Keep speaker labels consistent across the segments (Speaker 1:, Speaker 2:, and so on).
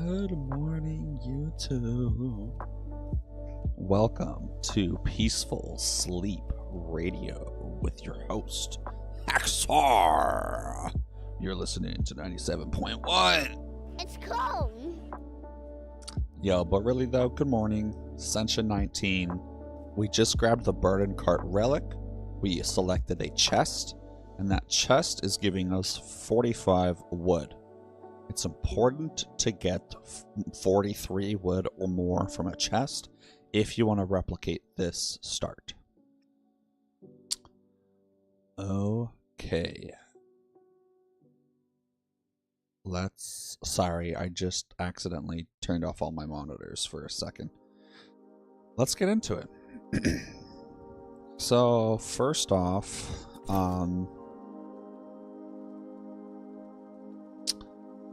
Speaker 1: Good morning, YouTube. Welcome to Peaceful Sleep Radio with your host, Hacksar. You're listening to 97.1.
Speaker 2: It's cold.
Speaker 1: Yo, but really though, good morning. Ascension 19. We just grabbed the burden cart relic. We selected a chest, and that chest is giving us 45 wood. It's important to get 43 wood or more from a chest if you want to replicate this start. Okay. Sorry, I just accidentally turned off all my monitors for a second. Let's get into it. So, first off,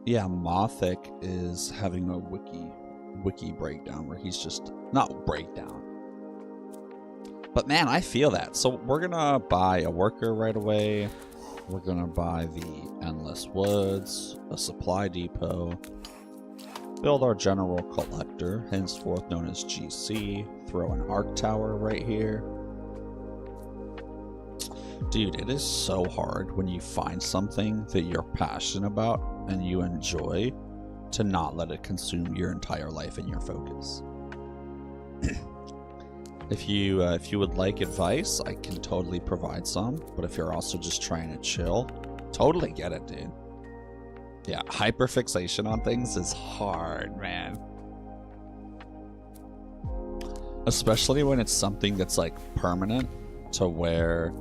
Speaker 1: yeah, Mothic is having a wiki breakdown where he's just not breakdown. But man, I feel that. So we're gonna buy a worker right away. We're gonna buy the endless woods, a supply depot, build our general collector, henceforth known as GC, throw an arc tower right here. Dude, it is so hard when you find something that you're passionate about and you enjoy to not let it consume your entire life and your focus. If you would like advice, I can totally provide some, but if you're also just trying to chill, totally get it, dude. Yeah, hyperfixation on things is hard, man. Especially when it's something that's like permanent, to where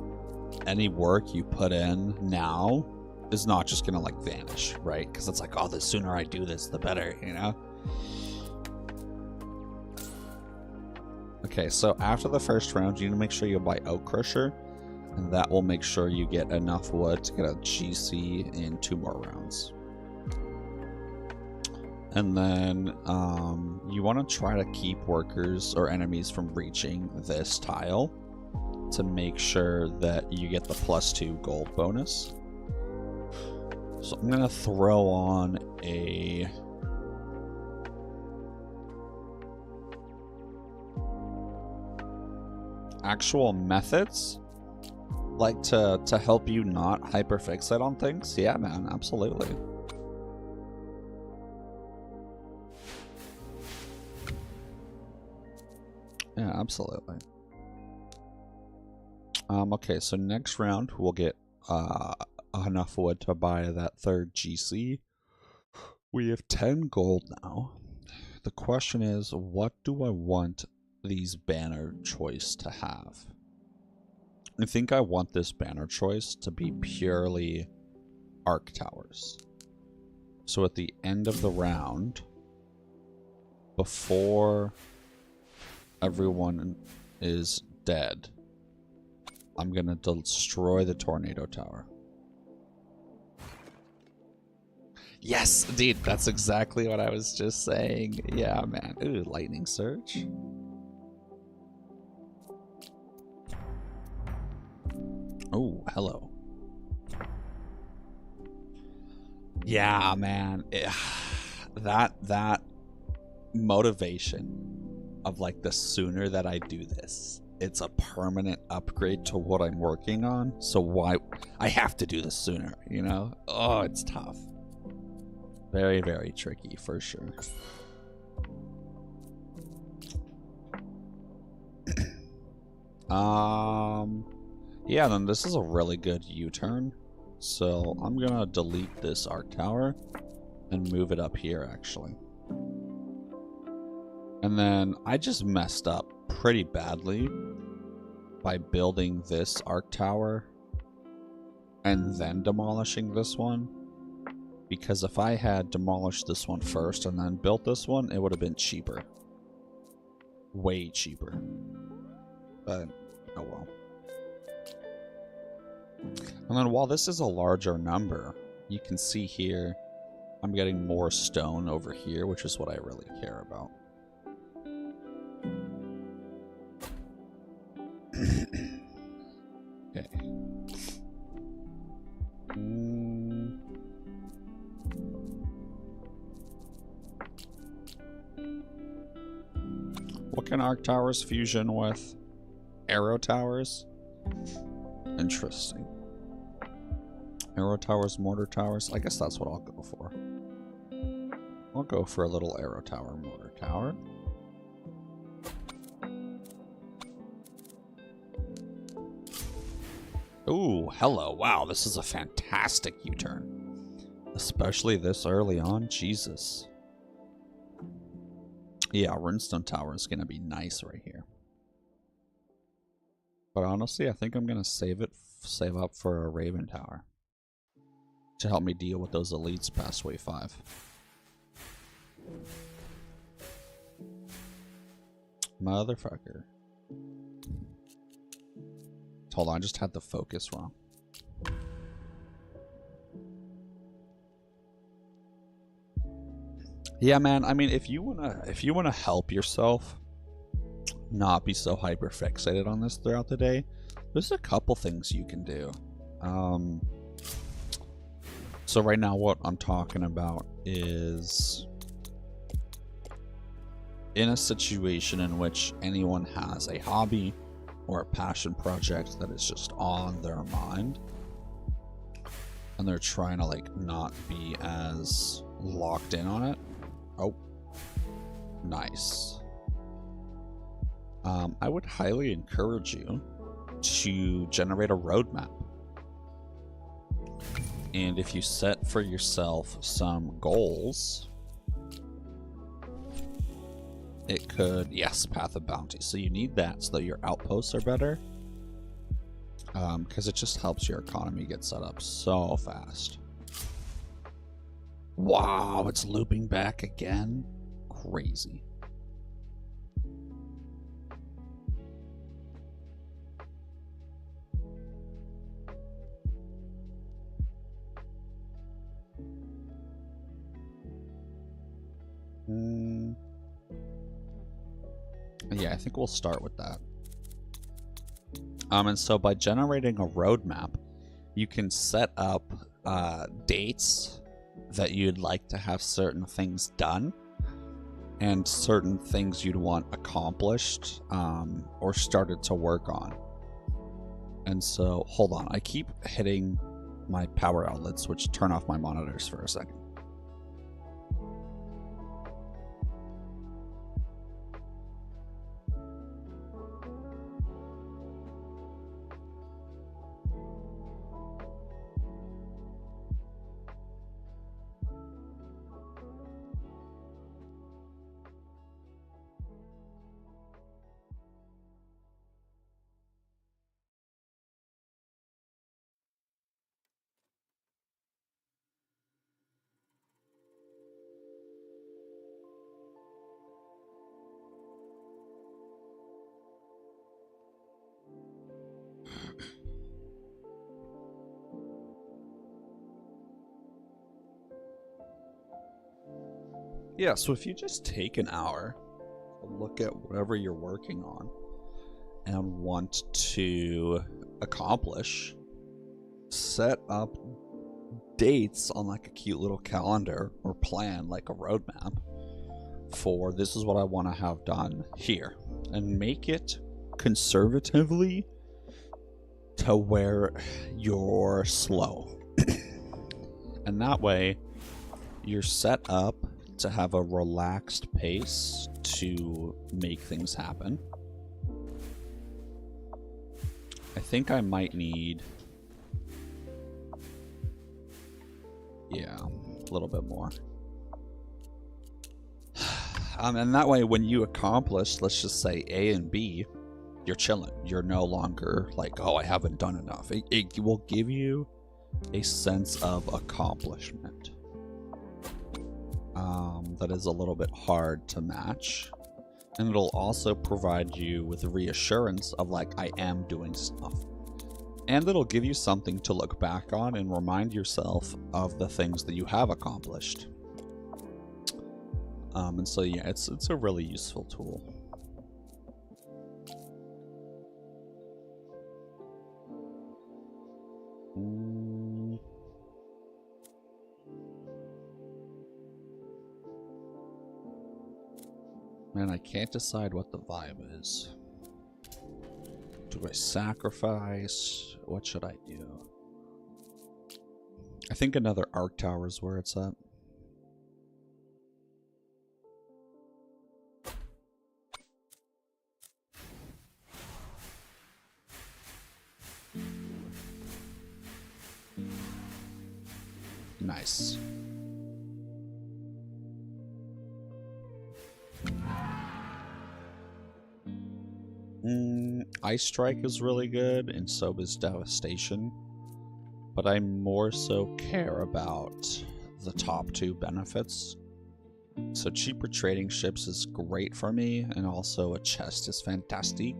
Speaker 1: any work you put in now is not just gonna like vanish, right? Because it's like, oh, the sooner I do this, the better, you know? Okay, so after the first round, you need to make sure you buy Oak Crusher, and that will make sure you get enough wood to get a GC in 2 more rounds. And then you want to try to keep workers or enemies from reaching this tile to make sure that you get the +2 gold bonus. So I'm gonna throw on a actual methods, like to help you not hyperfixate on things. Yeah, man, absolutely. Yeah, absolutely. Okay, so next round we'll get enough wood to buy that 3rd GC. We have 10 gold now. The question is, what do I want these banner choice to have? I think I want this banner choice to be purely arc towers. So at the end of the round, before everyone is dead, I'm gonna destroy the tornado tower. Yes, dude, that's exactly what I was just saying. Yeah, man. Ooh, lightning surge. Oh, hello. Yeah, man. That motivation of like the sooner that I do this, it's a permanent upgrade to what I'm working on. So why I have to do this sooner, you know? Oh, it's tough. Very, very tricky for sure. Yeah, then this is a really good U-turn. So I'm gonna delete this arc tower and move it up here actually. And then I just messed up pretty badly by building this arc tower and then demolishing this one. Because if I had demolished this one first and then built this one, it would have been cheaper. Way cheaper. But, oh well. And then while this is a larger number, you can see here, I'm getting more stone over here, which is what I really care about. Okay. What can arc towers fusion with? Arrow towers? Interesting. Arrow towers, mortar towers. I guess that's what I'll go for. I'll go for a little arrow tower, mortar tower. Ooh, hello. Wow, this is a fantastic U-turn. Especially this early on. Jesus. Yeah, Runestone Tower is going to be nice right here. But honestly, I think I'm going to save up for a Raven Tower. To help me deal with those elites past wave 5. Motherfucker. Hold on, I just had the focus wrong. Yeah, man, I mean, if you wanna help yourself not be so hyper fixated on this throughout the day, there's a couple things you can do. So right now what I'm talking about is in a situation in which anyone has a hobby or a passion project that is just on their mind and they're trying to like not be as locked in on it. Oh, nice. I would highly encourage you to generate a roadmap. And if you set for yourself some goals, it could, yes, Path of Bounty. So you need that so that your outposts are better. Because it just helps your economy get set up so fast. Wow, it's looping back again. Crazy. Yeah, I think we'll start with that. And so by generating a roadmap, you can set up dates that you'd like to have certain things done and certain things you'd want accomplished or started to work on. And so, hold on, I keep hitting my power outlets, which turn off my monitors for a second. Yeah, so if you just take an hour to look at whatever you're working on and want to accomplish, set up dates on like a cute little calendar or plan, like a roadmap for this is what I want to have done here, and make it conservatively to where you're slow. And that way you're set up to have a relaxed pace to make things happen. I think I might need, yeah, a little bit more. And that way when you accomplish, let's just say A and B, you're chilling. You're no longer like, oh, I haven't done enough. It will give you a sense of accomplishment. That is a little bit hard to match, and it'll also provide you with reassurance of like, I am doing stuff, and it'll give you something to look back on and remind yourself of the things that you have accomplished. And so yeah, it's a really useful tool. Man, I can't decide what the vibe is. Do I sacrifice? What should I do? I think another arc tower is where it's at. Nice. Ice Strike is really good, and so is Devastation. But I more so care about the top two benefits. So cheaper trading ships is great for me, and also a chest is fantastic.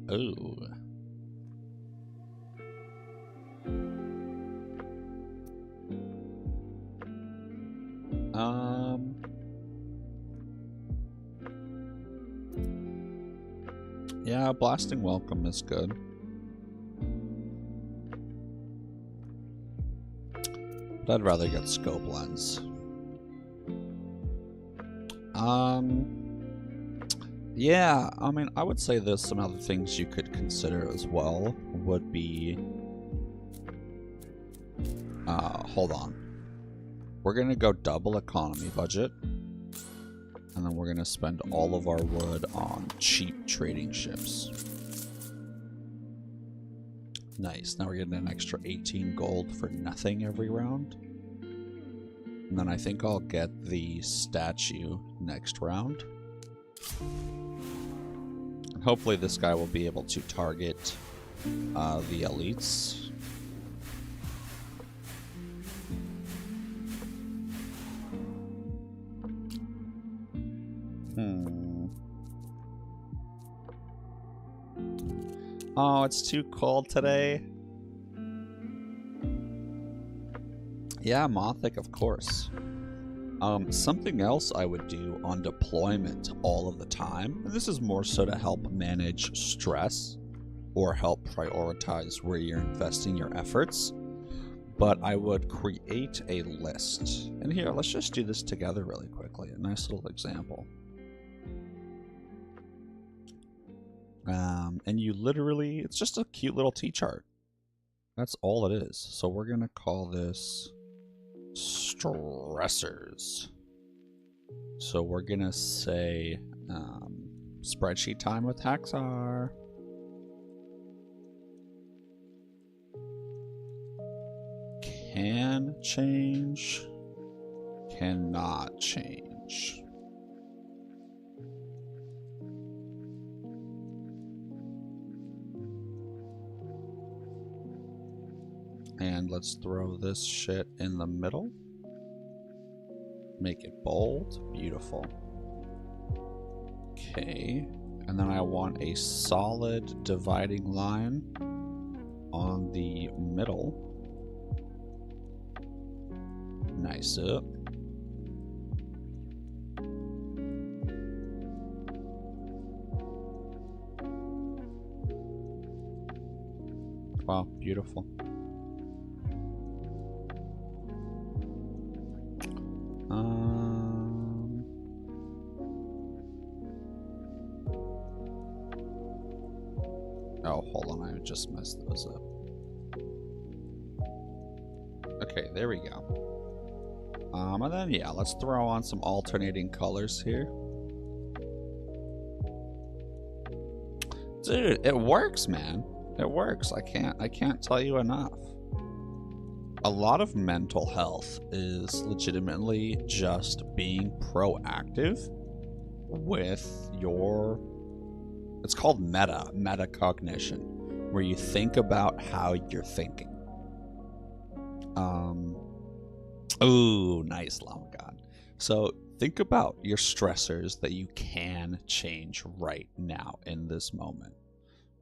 Speaker 1: Oh. Yeah, Blasting Welcome is good. But I'd rather get Scope Lens. Yeah, I mean, I would say there's some other things you could consider as well. Would be... hold on. We're gonna go double economy budget. And then we're gonna spend all of our wood on cheap trading ships. Nice, now we're getting an extra 18 gold for nothing every round. And then I think I'll get the statue next round. And hopefully this guy will be able to target the elites. Oh, it's too cold today. Yeah, Mothic, of course. Something else I would do on deployment all of the time, and this is more so to help manage stress or help prioritize where you're investing your efforts, but I would create a list. And here, let's just do this together really quickly. A nice little example. And you literally, it's just a cute little T-chart. That's all it is. So we're going to call this stressors. So we're going to say spreadsheet time with Hacksar. Can change, cannot change. And let's throw this shit in the middle. Make it bold. Beautiful. Okay. And then I want a solid dividing line on the middle. Nice up. Wow, beautiful. Oh, hold on, I just messed those up. Okay, there we go. And then, yeah, let's throw on some alternating colors here. Dude, it works, man. It works. I can't tell you enough. A lot of mental health is legitimately just being proactive with your... It's called metacognition, where you think about how you're thinking. Ooh, nice, Lamagon. So think about your stressors that you can change right now in this moment.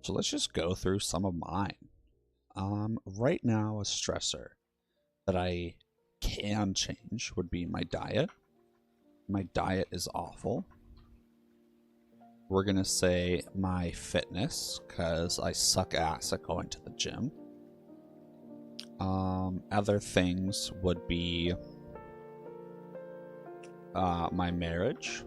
Speaker 1: So let's just go through some of mine. Right now, a stressor that I can change would be my diet. My diet is awful. We're going to say my fitness, because I suck ass at going to the gym. Other things would be my marriage.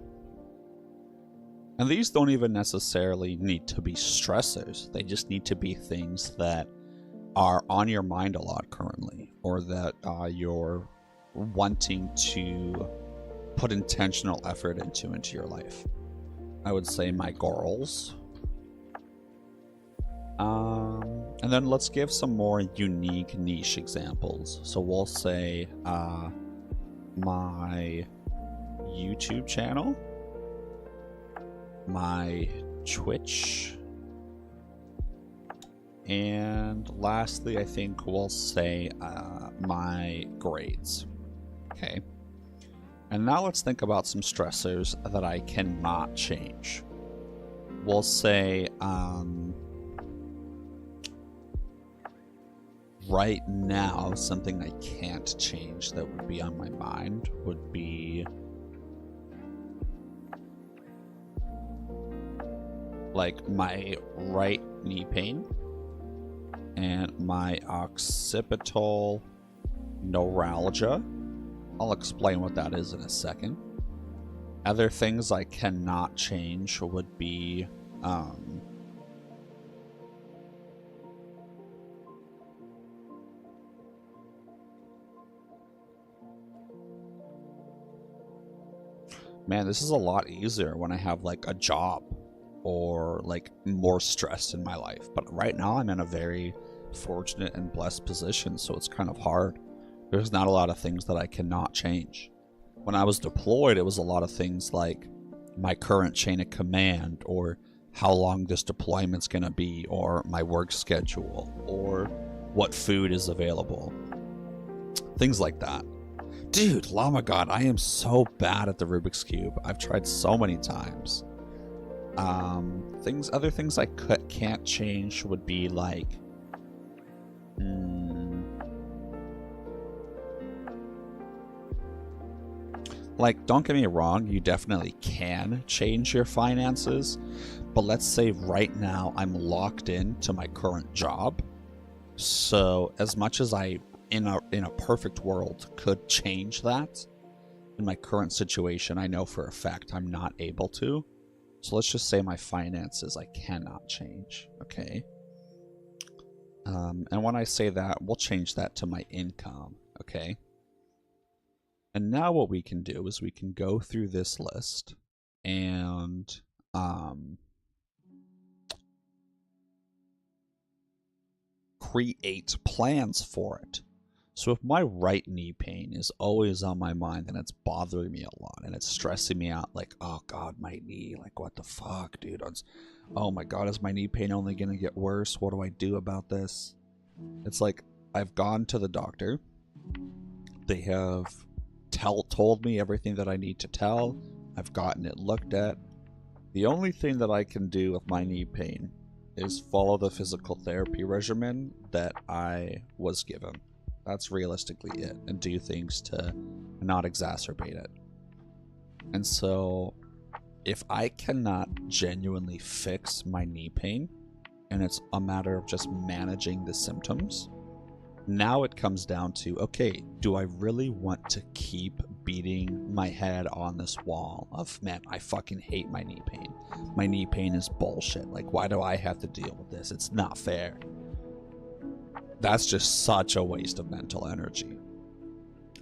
Speaker 1: And these don't even necessarily need to be stressors. They just need to be things that are on your mind a lot currently, or that you're wanting to put intentional effort into your life. I would say my goals. And then let's give some more unique niche examples. So we'll say my YouTube channel, my Twitch, and lastly, I think we'll say my grades. Okay. And now let's think about some stressors that I cannot change. We'll say right now, something I can't change that would be on my mind would be like my right knee pain and my occipital neuralgia. I'll explain what that is in a second. Other things I cannot change would be man, this is a lot easier when I have like a job or like more stress in my life. But right now I'm in a very fortunate and blessed position, so it's kind of hard. There's not a lot of things that I cannot change. When I was deployed, it was a lot of things like my current chain of command, or how long this deployment's gonna be, or my work schedule, or what food is available. Things like that. Dude, Llama God, I am so bad at the Rubik's Cube. I've tried so many times. Other things I can't change would be like, like, don't get me wrong, you definitely can change your finances, but let's say right now I'm locked into my current job. So as much as I, in a perfect world, could change that, in my current situation, I know for a fact I'm not able to. So let's just say my finances I cannot change, okay? And when I say that, we'll change that to my income, okay? And now what we can do is we can go through this list and create plans for it. So if my right knee pain is always on my mind and it's bothering me a lot and it's stressing me out, like, oh God, my knee, like, what the fuck, dude? Oh my God, is my knee pain only going to get worse? What do I do about this? It's like, I've gone to the doctor. They have told me everything that I need to tell. I've gotten it looked at. The only thing that I can do with my knee pain is follow the physical therapy regimen that I was given. That's realistically it, and do things to not exacerbate it. And so if I cannot genuinely fix my knee pain, and it's a matter of just managing the symptoms, now it comes down to, okay, do I really want to keep beating my head on this wall of, man, I fucking hate my knee pain. My knee pain is bullshit. Like, why do I have to deal with this? It's not fair. That's just such a waste of mental energy.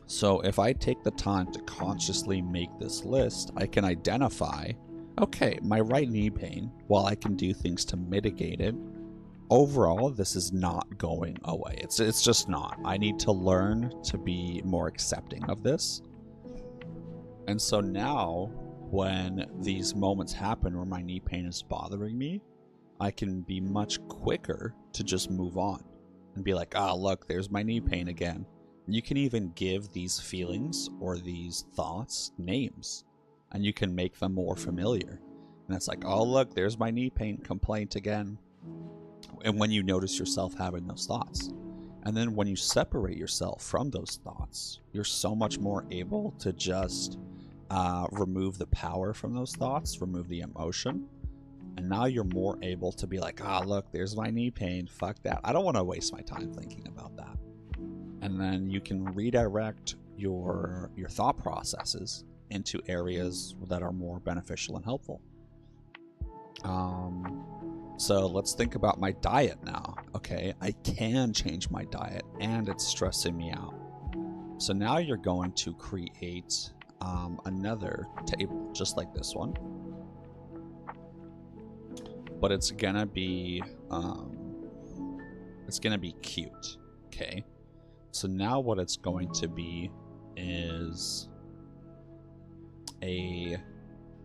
Speaker 1: So if I take the time to consciously make this list, I can identify, okay, my right knee pain, while I can do things to mitigate it, overall, this is not going away. It's just not. I need to learn to be more accepting of this. And so now, when these moments happen where my knee pain is bothering me, I can be much quicker to just move on and be like, ah, look, there's my knee pain again. You can even give these feelings or these thoughts names, and you can make them more familiar. And it's like, oh, look, there's my knee pain complaint again. And when you notice yourself having those thoughts, and then when you separate yourself from those thoughts, you're so much more able to just remove the power from those thoughts, remove the emotion. And now you're more able to be like, ah, look, there's my knee pain. Fuck that. I don't want to waste my time thinking about that. And then you can redirect your thought processes into areas that are more beneficial and helpful. So let's think about my diet now. Okay, I can change my diet and it's stressing me out. So now you're going to create another table just like this one. But it's gonna be cute. Okay. So now what it's going to be is a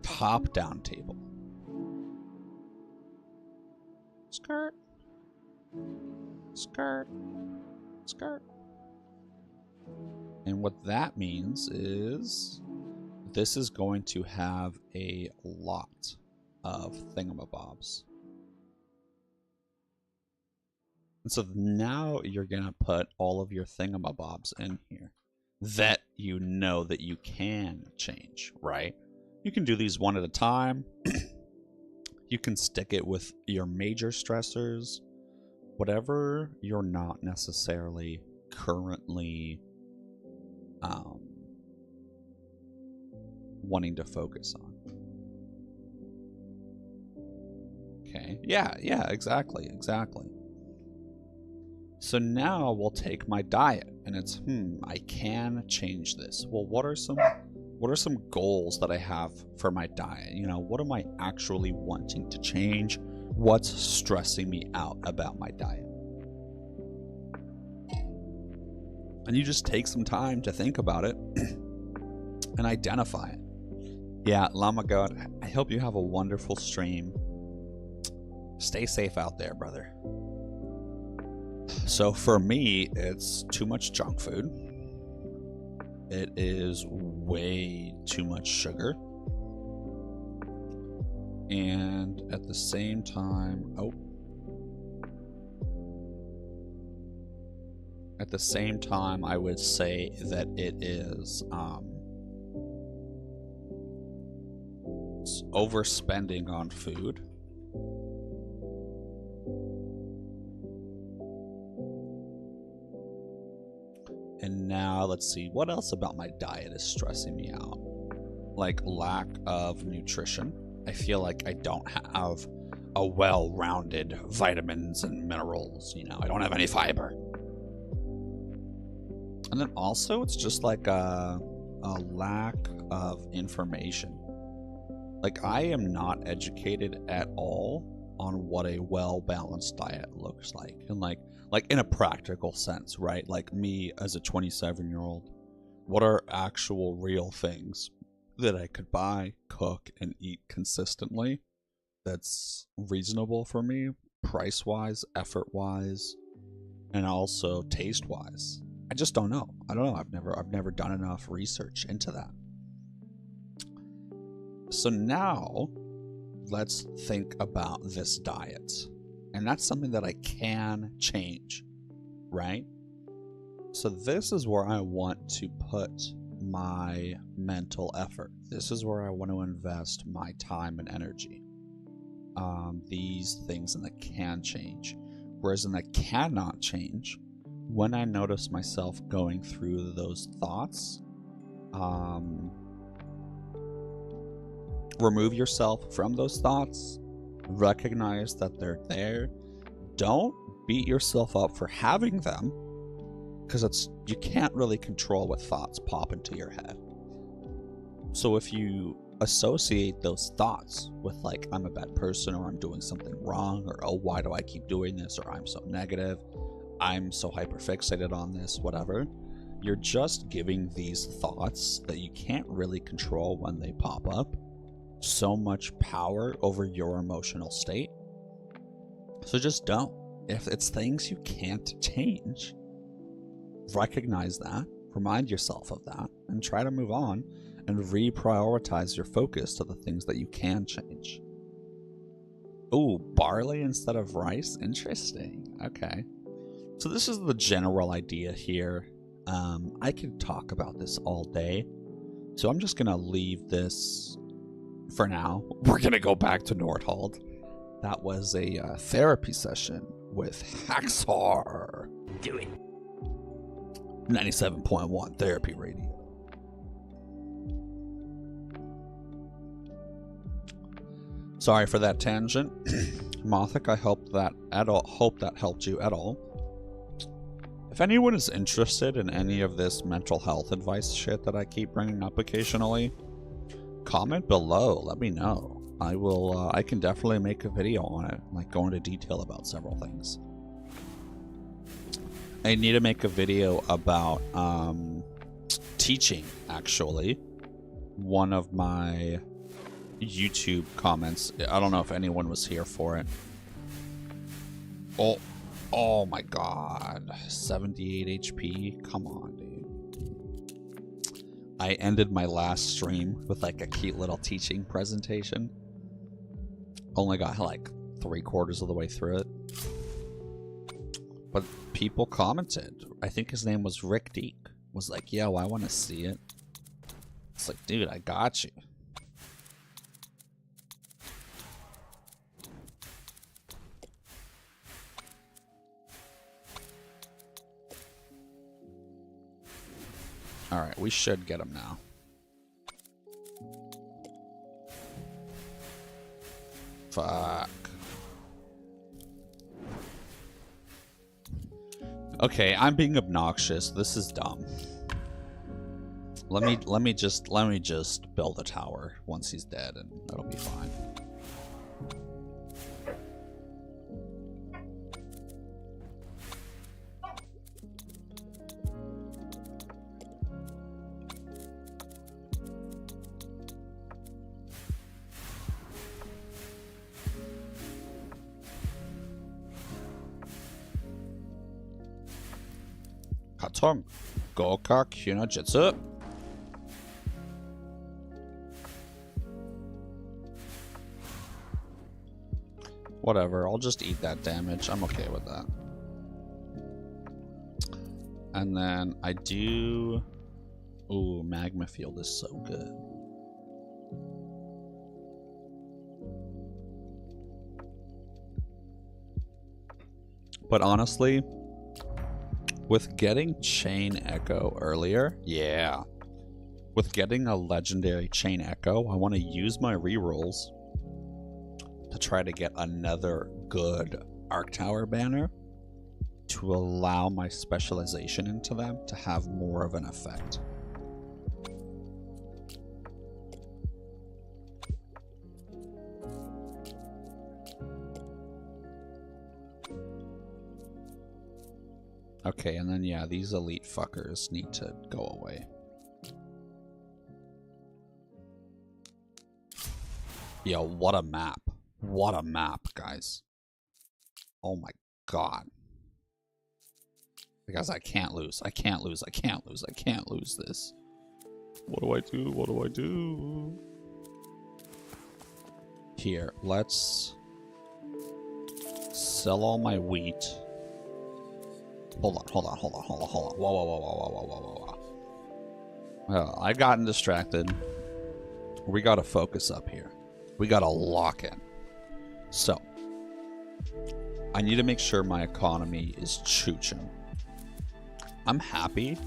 Speaker 1: top-down table. Skirt. Skirt. Skirt. And what that means is this is going to have a lot of thingamabobs. And so now you're going to put all of your thingamabobs in here that you know that you can change, right? You can do these one at a time. You can stick it with your major stressors, whatever you're not necessarily currently wanting to focus on. Okay, yeah, exactly. So now we'll take my diet, and it's, I can change this. Well, what are some goals that I have for my diet? You know, what am I actually wanting to change? What's stressing me out about my diet? And you just take some time to think about it and identify it. Yeah, Llama God, I hope you have a wonderful stream. Stay safe out there, brother. So for me, it's too much junk food. It is way too much sugar. And at the same time, I would say that it is it's overspending on food. And now let's see, what else about my diet is stressing me out? Like lack of nutrition. I feel like I don't have a well-rounded vitamins and minerals, you know, I don't have any fiber. And then also it's just like a lack of information. Like I am not educated at all on what a well-balanced diet looks like. And like in a practical sense, right? Like me as a 27-year-old, what are actual real things that I could buy, cook, and eat consistently that's reasonable for me, price-wise, effort-wise, and also taste-wise? I just don't know. I don't know. I've never done enough research into that. So now let's think about this diet. And that's something that I can change, right? So this is where I want to put my mental effort. This is where I want to invest my time and energy. These things in the can change. Whereas in the cannot change, when I notice myself going through those thoughts, remove yourself from those thoughts. Recognize that they're there. Don't beat yourself up for having them, because you can't really control what thoughts pop into your head. So if you associate those thoughts with like, I'm a bad person, or I'm doing something wrong, or oh, why do I keep doing this, or I'm so negative, I'm so hyperfixated on this, whatever, you're just giving these thoughts that you can't really control when they pop up so much power over your emotional state. So just don't. If it's things you can't change, recognize that, remind yourself of that, and try to move on and reprioritize your focus to the things that you can change. Ooh, barley instead of rice? Interesting. Okay. So this is the general idea here. I could talk about this all day, so I'm just gonna leave this for now. We're gonna go back to Nordhold. That was a therapy session with Hacksar.
Speaker 2: Do it.
Speaker 1: 97.1 Therapy Radio. Sorry for that tangent. Mothic, I hope that helped you at all. If anyone is interested in any of this mental health advice shit that I keep bringing up occasionally, comment below, let me know. I can definitely make a video on it, like go into detail about several things. I need to make a video about teaching, actually. One of my YouTube comments, I don't know if anyone was here for it. Oh my god, 78 HP, come on, dude. I ended my last stream with like a cute little teaching presentation. Only got like 3/4 of the way through it. But people commented. I think his name was Rick Deek. Was like, yo, I want to see it. It's like, dude, I got you. Alright, we should get him now. Fuck. Okay, I'm being obnoxious. This is dumb. Let me just build a tower once he's dead and that'll be fine. Katong, Goka Kyuna Jitsu. Whatever, I'll just eat that damage. I'm okay with that. And then I do... Ooh, Magma Field is so good. But honestly, with getting Chain Echo earlier, yeah. With getting a legendary Chain Echo, I want to use my rerolls to try to get another good Arc Tower banner to allow my specialization into them to have more of an effect. Okay, and then yeah, these elite fuckers need to go away. Yo, what a map. What a map, guys. Oh my god. Because I can't lose. I can't lose. I can't lose. I can't lose this. What do I do? What do I do? Here, let's sell all my wheat. Hold on. Whoa, whoa, whoa, whoa. Well, I've gotten distracted. We gotta focus up here. We gotta lock in. So, I need to make sure my economy is chooching. I'm happy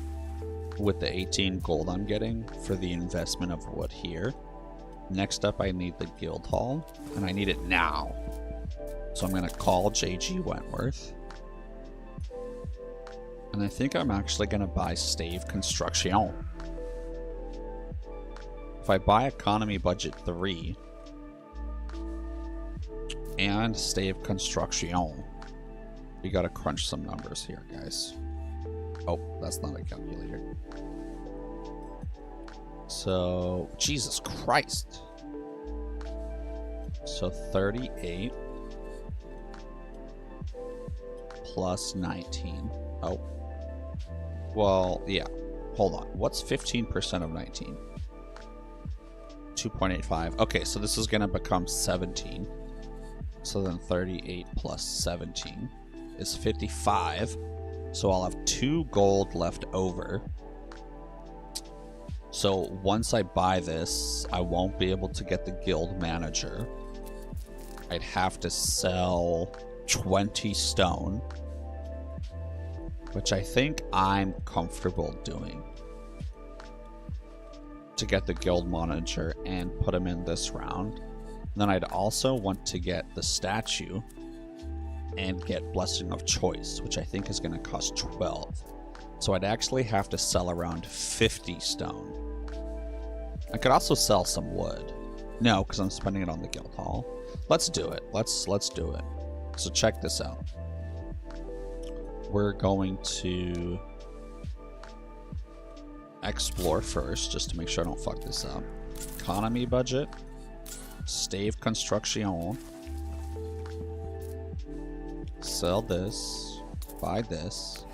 Speaker 1: with the 18 gold I'm getting for the investment of wood here. Next up, I need the guild hall, and I need it now. So I'm gonna call JG Wentworth. And I think I'm actually gonna buy Stave Construction. If I buy economy budget 3, and Stave Construction. We gotta crunch some numbers here, guys. Oh, that's not a calculator. So, Jesus Christ. So 38 plus 19. Oh. Well, yeah. Hold on. What's 15% of 19? 2.85. Okay, so this is gonna become 17. So then 38 plus 17 is 55. So I'll have 2 gold left over. So once I buy this, I won't be able to get the guild manager. I'd have to sell 20 stone, which I think I'm comfortable doing, to get the guild manager and put him in this round. Then I'd also want to get the statue and get Blessing of Choice, which I think is going to cost 12. So I'd actually have to sell around 50 stone. I could also sell some wood. No, because I'm spending it on the guild hall. Let's do it. Let's do it. So check this out. We're going to explore first, just to make sure I don't fuck this up. Economy budget. Stave construction. Sell this. Buy this.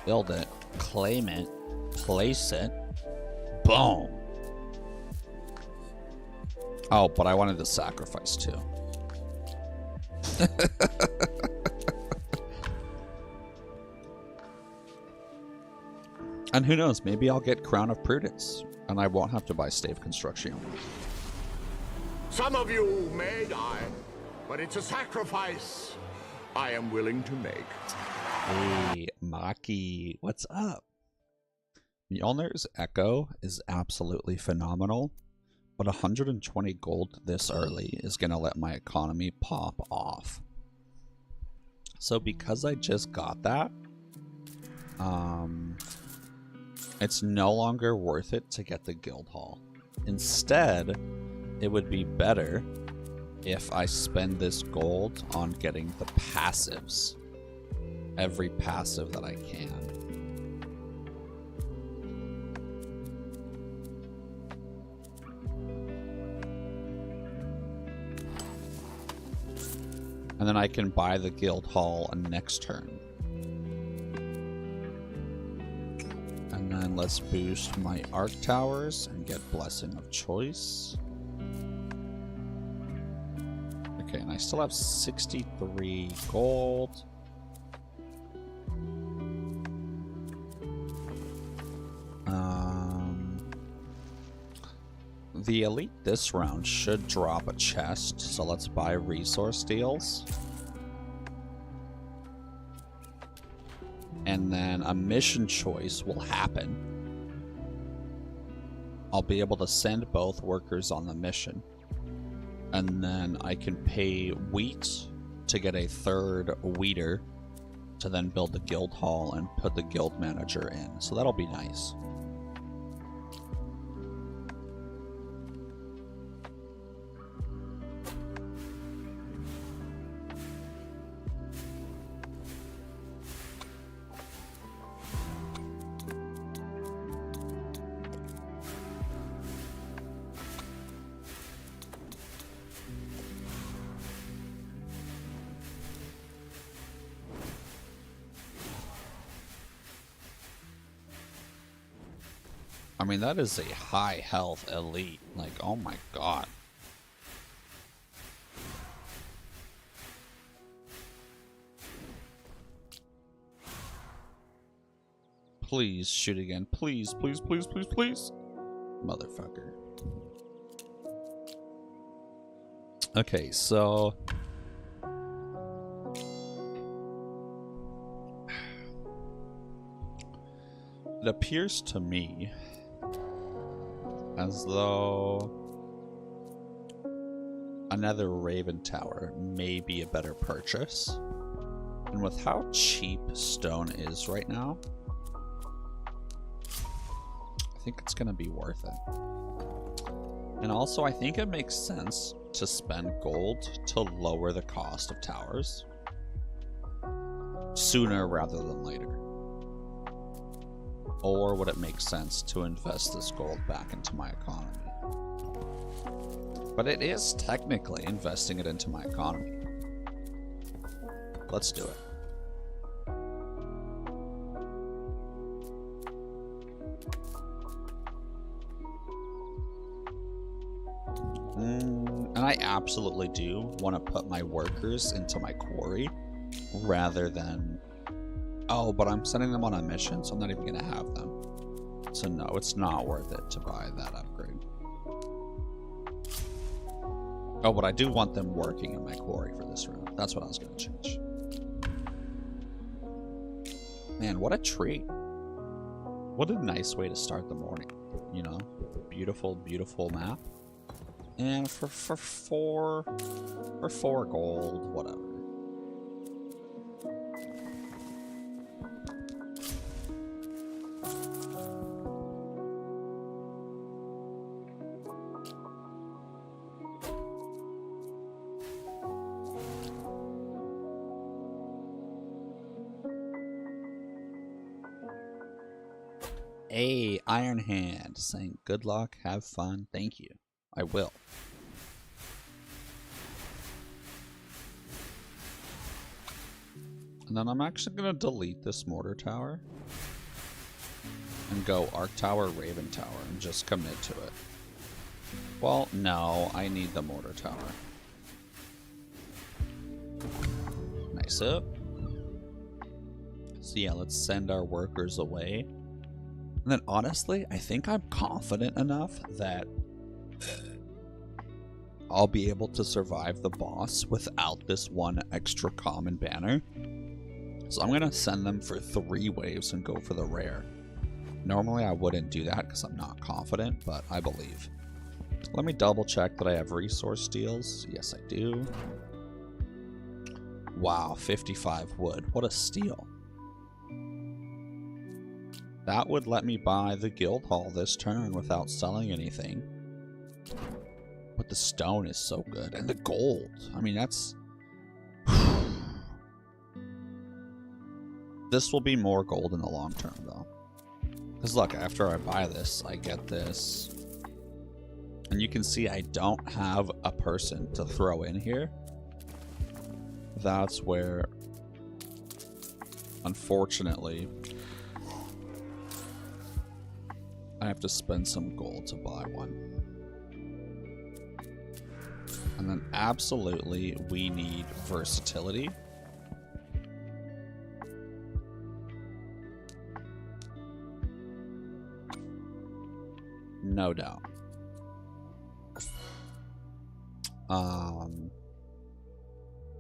Speaker 1: Build it. Claim it. Place it. Boom. Oh, but I wanted to sacrifice too. And who knows, maybe I'll get Crown of Prudence and I won't have to buy Stave Construction.
Speaker 2: Some of you may die, but it's a sacrifice I am willing to make.
Speaker 1: Hey, Maki, what's up? Mjolnir's Echo is absolutely phenomenal, but 120 gold this early is going to let my economy pop off. So because I just got that, it's no longer worth it to get the guild hall. Instead, it would be better if I spend this gold on getting the passives. Every passive that I can. And then I can buy the guild hall next turn. And then let's boost my arc towers and get Blessing of Choice. Okay, and I still have 63 gold. The elite this round should drop a chest, so let's buy resource deals. And then a mission choice will happen. I'll be able to send both workers on the mission. And then I can pay wheat to get a third wheater to then build the guild hall and put the guild manager in. So that'll be nice. I mean, that is a high health elite. Like, oh my god. Please shoot again. Please, please, please, please, please. Motherfucker. Okay, so... it appears to me as though another Raven Tower may be a better purchase. And with how cheap stone is right now, I think it's going to be worth it. And also, I think it makes sense to spend gold to lower the cost of towers sooner rather than later. Or would it make sense to invest this gold back into my economy? But it is technically investing it into my economy. Let's do it. And I absolutely do want to put my workers into my quarry rather than... oh, but I'm sending them on a mission, so I'm not even going to have them. So no, it's not worth it to buy that upgrade. Oh, but I do want them working in my quarry for this round. That's what I was going to change. Man, what a treat. What a nice way to start the morning. You know, beautiful, beautiful map. And for 4 gold, whatever. Hey, Iron Hand saying good luck, have fun, thank you. I will. And then I'm actually going to delete this mortar tower and go Arc Tower, Raven Tower, and just commit to it. Well, no, I need the mortar tower. Nice up. So yeah, let's send our workers away. And then honestly, I think I'm confident enough that I'll be able to survive the boss without this one extra common banner. So I'm going to send them for 3 waves and go for the rare. Normally I wouldn't do that because I'm not confident, but I believe. Let me double check that I have resource steals. Yes, I do. Wow, 55 wood. What a steal. That would let me buy the guild hall this turn without selling anything. But the stone is so good. And the gold. I mean, that's... This will be more gold in the long term, though. Because look, after I buy this, I get this. And you can see I don't have a person to throw in here. That's where, unfortunately, I have to spend some gold to buy one. And then absolutely we need versatility. No doubt.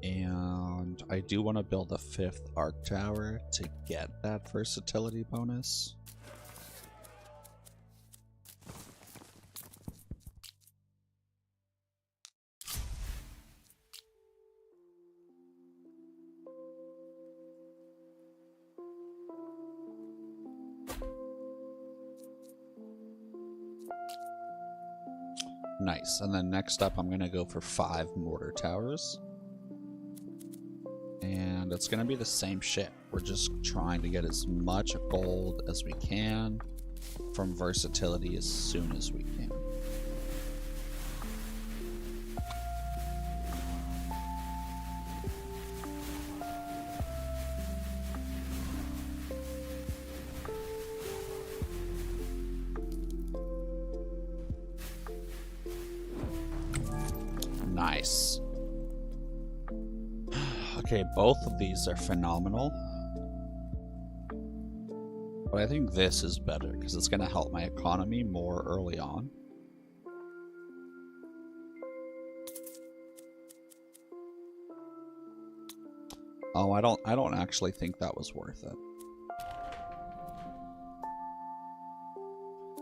Speaker 1: And I do want to build a 5th arc tower to get that versatility bonus. Nice. And then next up, I'm going to go for 5 mortar towers. And it's going to be the same shit. We're just trying to get as much gold as we can from versatility as soon as we can. Nice. Okay, both of these are phenomenal. But I think this is better because it's going to help my economy more early on. Oh, I don't actually think that was worth it.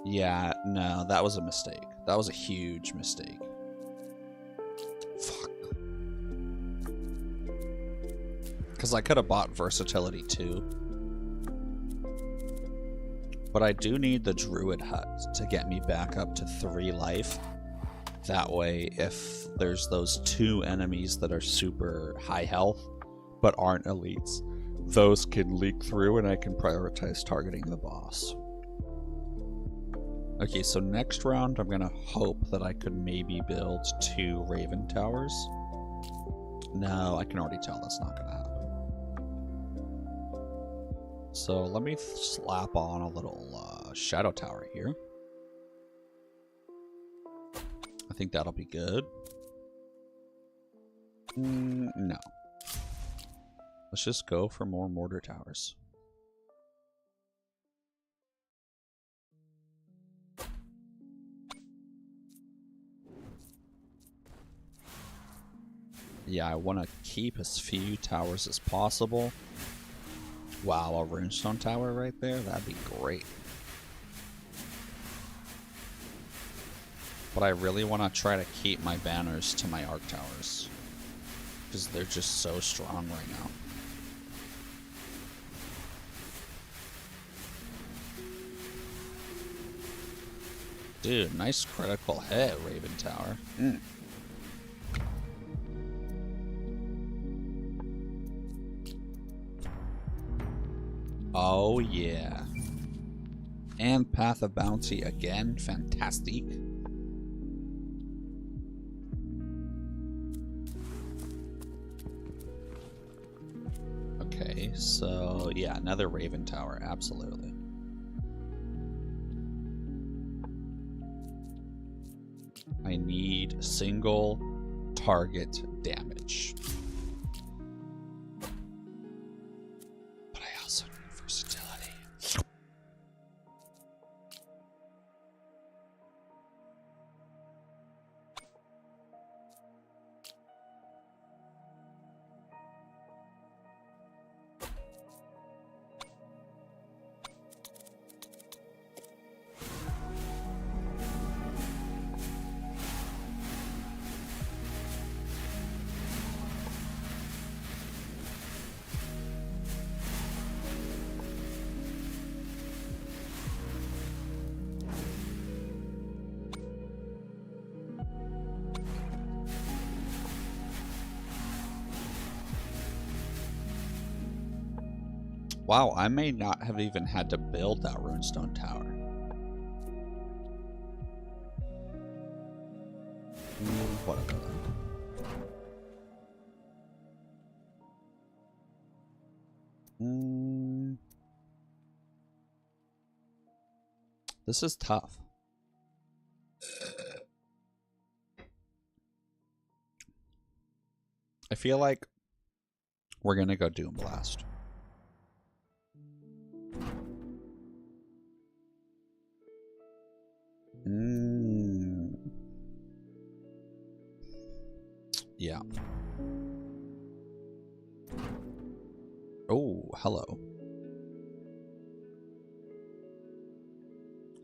Speaker 1: Yeah, no, that was a mistake. That was a huge mistake. Fuck. Because I could have bought versatility too. But I do need the druid hut to get me back up to 3 life. That way, if there's those 2 enemies that are super high health but aren't elites, those can leak through and I can prioritize targeting the boss. Okay, so next round I'm gonna hope that I could maybe build 2 Raven Towers. No, I can already tell that's not gonna happen. So let me slap on a little Shadow Tower here. I think that'll be good. No. Let's just go for more mortar towers. Yeah, I want to keep as few towers as possible. Wow, a runestone tower right there? That'd be great. But I really want to try to keep my banners to my arc towers. Because they're just so strong right now. Dude, nice critical hit, Raven Tower. Oh, yeah. And Path of Bounty again. Fantastic. Okay, so yeah, another Raven Tower. Absolutely. I need single target damage. But I also need versatility. Wow, I may not have even had to build that runestone tower. Whatever. This is tough. I feel like we're gonna go Doom Blast. Yeah. Oh, hello.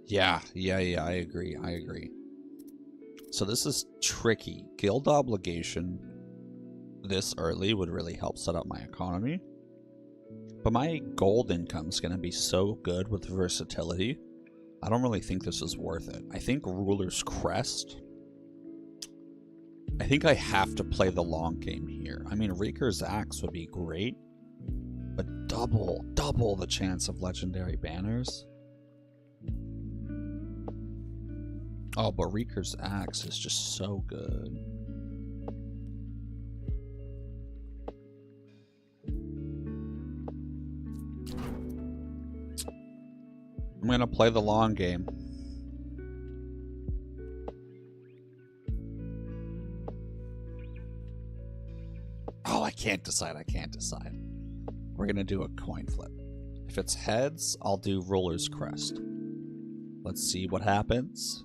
Speaker 1: Yeah, I agree. So this is tricky. Guild obligation this early would really help set up my economy. But my gold income is going to be so good with versatility. I don't really think this is worth it. I think Ruler's Crest. I think I have to play the long game here. I mean, Reeker's Axe would be great, but double the chance of legendary banners. Oh, but Reeker's Axe is just so good. I'm gonna play the long game. Oh, I can't decide. We're gonna do a coin flip. If it's heads, I'll do Ruler's Crest. Let's see what happens.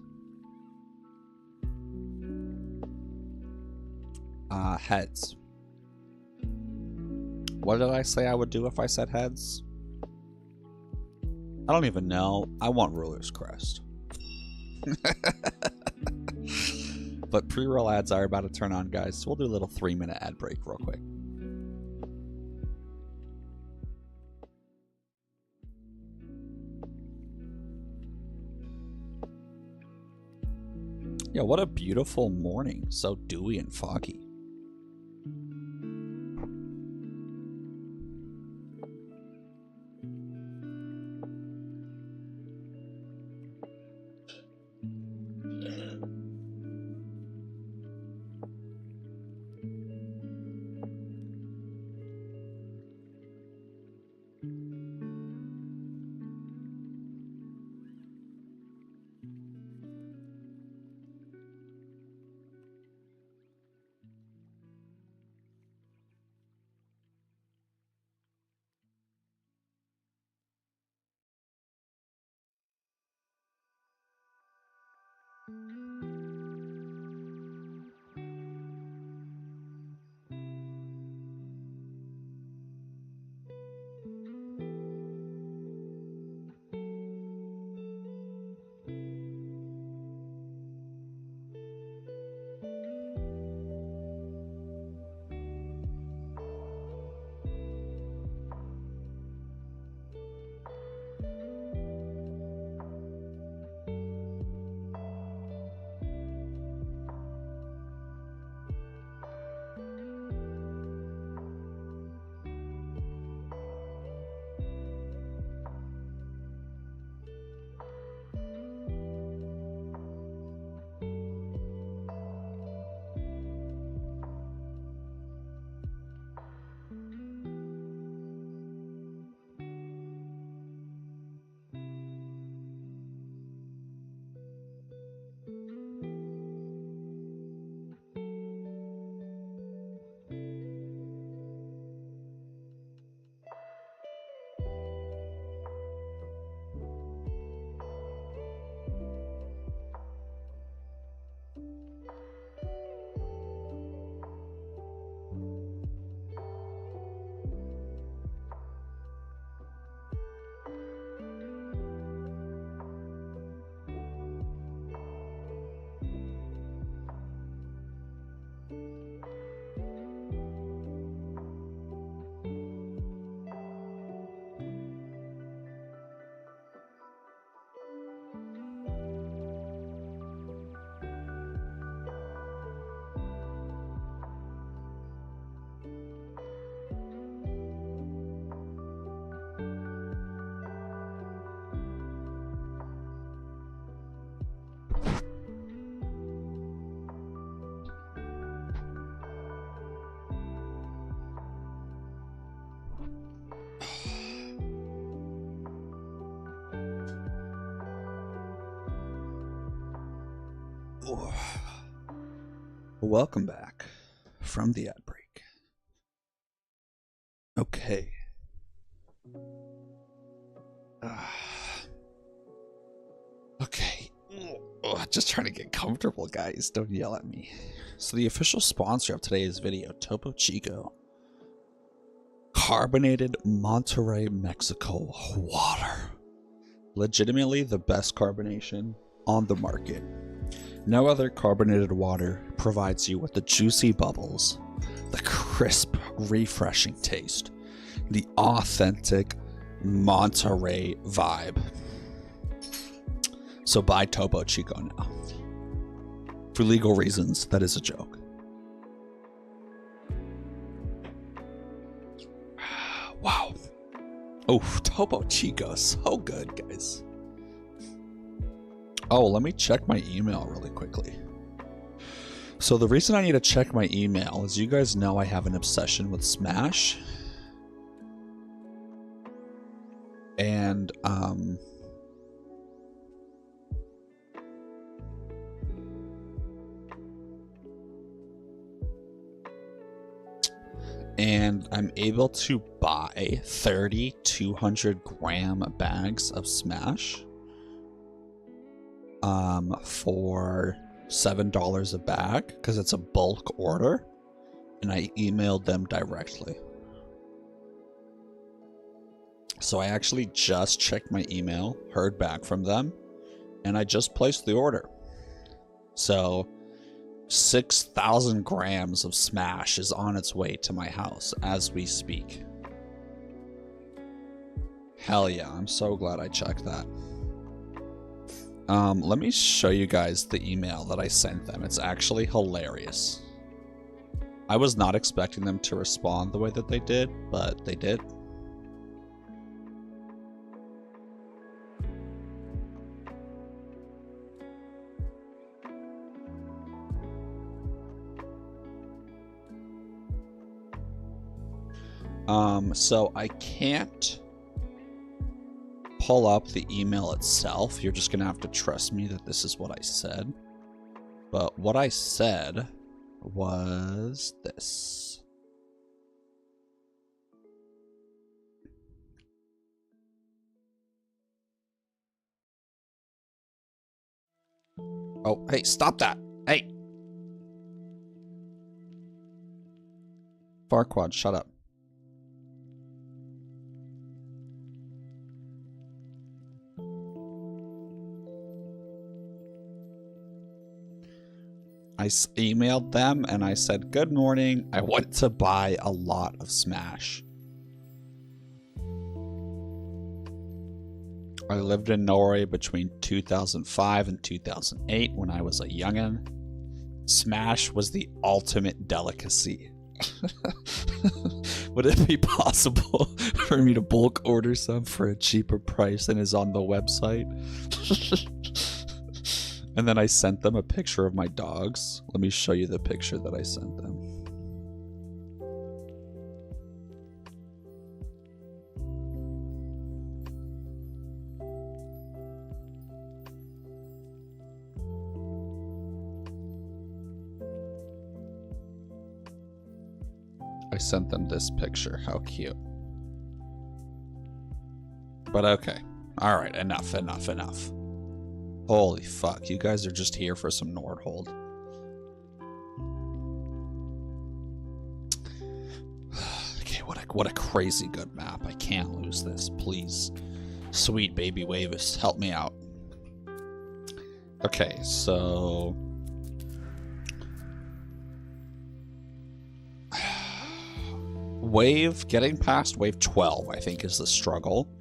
Speaker 1: Heads. What did I say I would do if I said heads? I don't even know. I want Ruler's Crest. But pre-roll ads are about to turn on, guys, so we'll do a little 3-minute ad break real quick. Yeah, what a beautiful morning. So dewy and foggy. Welcome back from the ad break. Okay. Okay. Just trying to get comfortable, guys. Don't yell at me. So the official sponsor of today's video, Topo Chico. Carbonated Monterrey, Mexico water. Legitimately the best carbonation on the market. No other carbonated water provides you with the juicy bubbles, the crisp, refreshing taste, the authentic Monterrey vibe. So buy Topo Chico now. For legal reasons, that is a joke. Wow. Oh, Topo Chico, so good, guys. Oh, let me check my email really quickly. So the reason I need to check my email is you guys know I have an obsession with Smash. And, I'm able to buy 30 200-gram bags of Smash for $7 a bag because it's a bulk order, and I emailed them directly. So I actually just checked my email, heard back from them, and I just placed the order. So 6,000 grams of Smash is on its way to my house as we speak. Hell yeah, I'm so glad I checked that. Let me show you guys the email that I sent them. It's actually hilarious. I was not expecting them to respond the way that they did, but they did. So I can't pull up the email itself. You're just gonna have to trust me that this is what I said. But what I said was this. Oh, hey, stop that. Hey. Farquad, shut up. I emailed them and I said, good morning. I went to buy a lot of Smash. I lived in Norway between 2005 and 2008 when I was a youngin'. Smash was the ultimate delicacy. Would it be possible for me to bulk order some for a cheaper price than is on the website? And then I sent them a picture of my dogs. Let me show you the picture that I sent them. I sent them this picture. How cute. But okay. All right, enough. Holy fuck, you guys are just here for some Nordhold. Okay, what a crazy good map. I can't lose this, please. Sweet baby Wavis, help me out. Okay, so getting past wave 12, I think, is the struggle.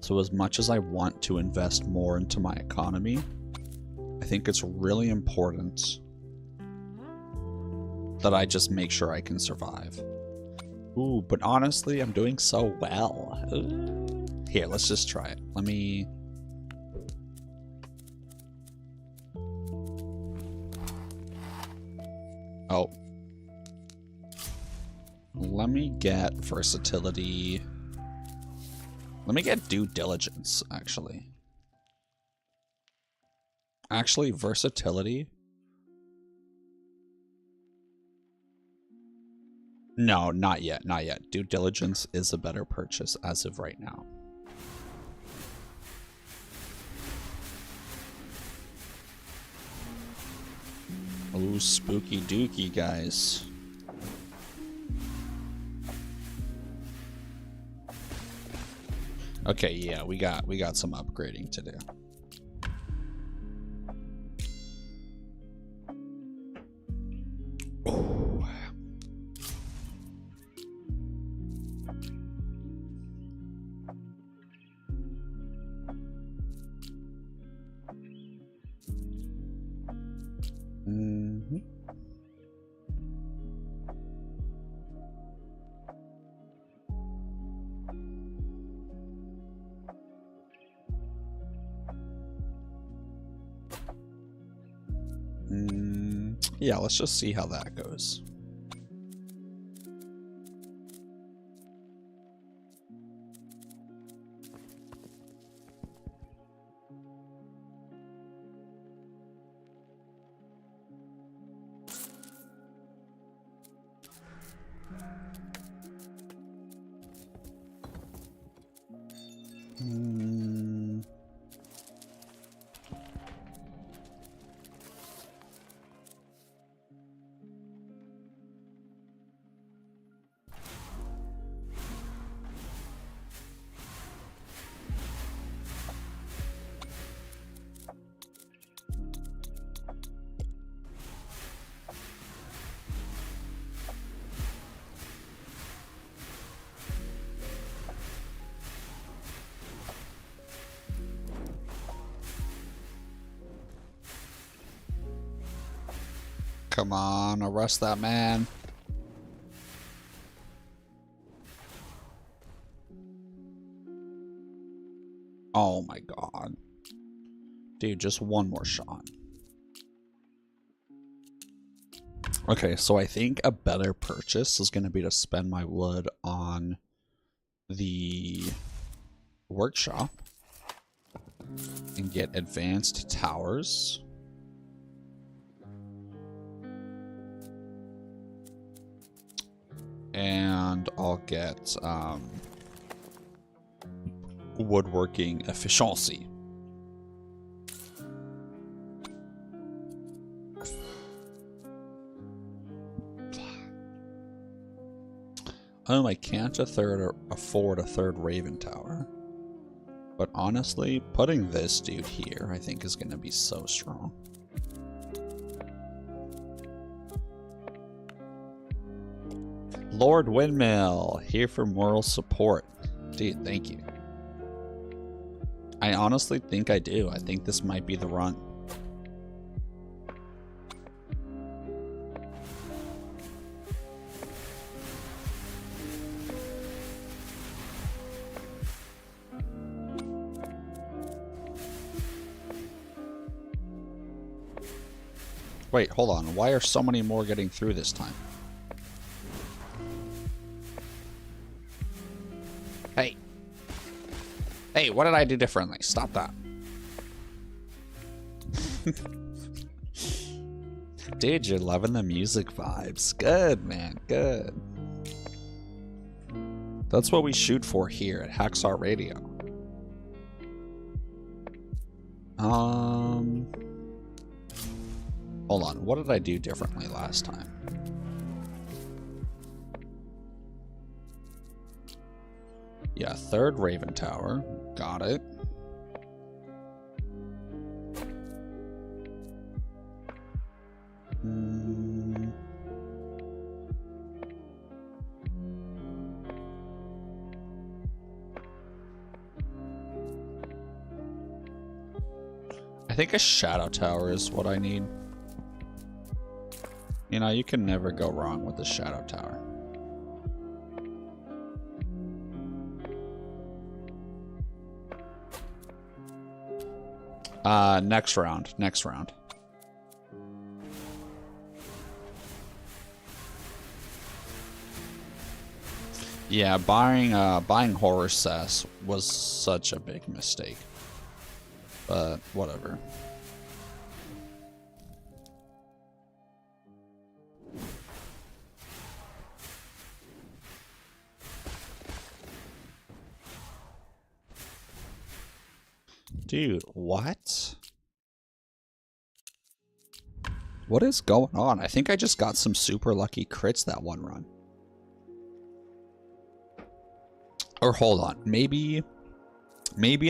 Speaker 1: So as much as I want to invest more into my economy, I think it's really important that I just make sure I can survive. Ooh, but honestly, I'm doing so well. Here, let's just try it. Let me... Oh. Let me get versatility. Let me get due diligence, actually. Actually, versatility No, not yet, not yet. Due diligence is a better purchase as of right now. Oh, spooky dookie, guys. Okay, yeah, we got some upgrading to do. Oh. Mm-hmm. Yeah, let's just see how that goes. Come on, arrest that man. Oh my god. Dude, just one more shot. Okay, so I think a better purchase is going to be to spend my wood on the workshop and get advanced towers. And I'll get woodworking efficiency. I can't afford a third Raven Tower. But honestly, putting this dude here, I think, is going to be so strong. Lord Windmill, here for moral support. Dude, thank you. I honestly think I do. I think this might be the run. Wait, hold on. Why are so many more getting through this time? Hey. Hey, what did I do differently? Stop that. Dude, you're loving the music vibes. Good, man. Good. That's what we shoot for here at Hacksar Radio. Hold on. What did I do differently last time? Yeah, third Raven Tower. Got it. I think a Shadow Tower is what I need. You know, you can never go wrong with the Shadow Tower. Next round. Next round. Yeah, buying Horror Cess was such a big mistake. But whatever. Dude, what? What is going on? I think I just got some super lucky crits that one run. Or hold on, maybe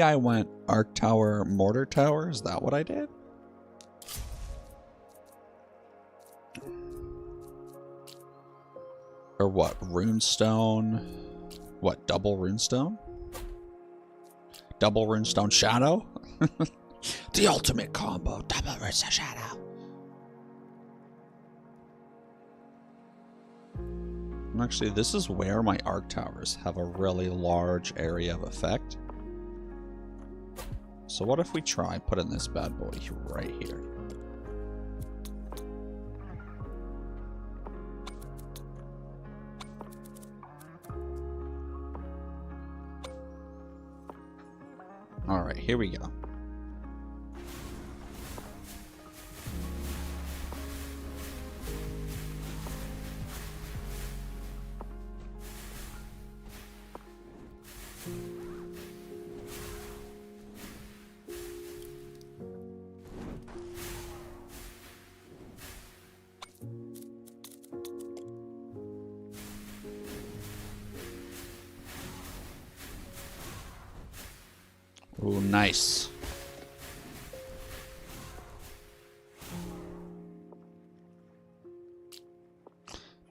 Speaker 1: I went Arc Tower, Mortar Tower. Is that what I did? Or what? Runestone? What? Double Runestone? Double Runestone Shadow? The ultimate combo. Double Runestone Shadow. Actually, this is where my Arc Towers have a really large area of effect. So what if we try putting this bad boy right here? Alright, here we go. Ooh, nice.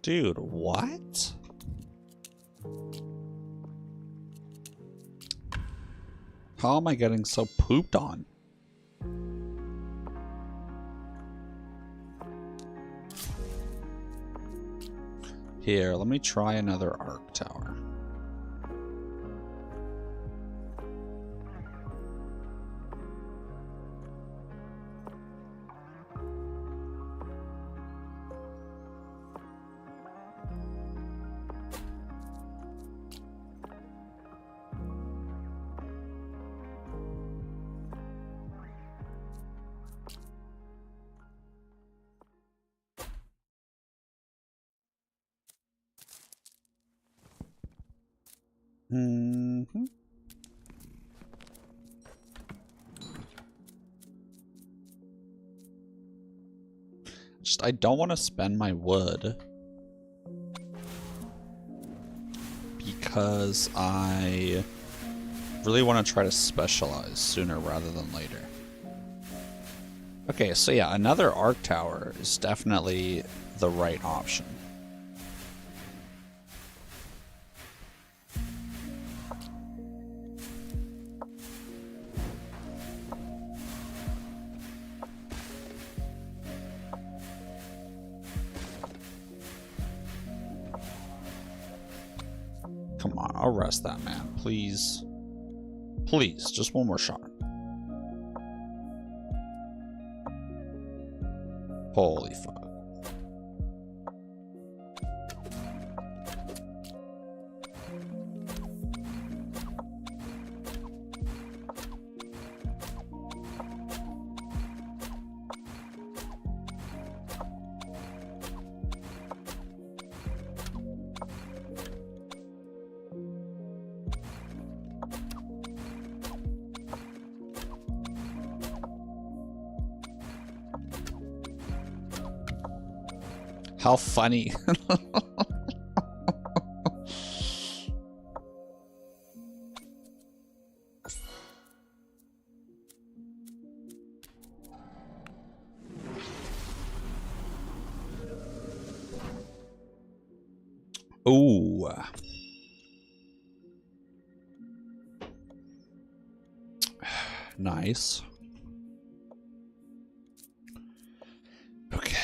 Speaker 1: Dude, what? How am I getting so pooped on? Here, let me try another Arc Tower. Mm-hmm. Just, I don't want to spend my wood because I really want to try to specialize sooner rather than later. Okay, so yeah, another Arc Tower is definitely the right option. Come on, I'll rest that man, please. Please, just one more shot. Holy fuck. How funny. Ooh. Nice. Okay.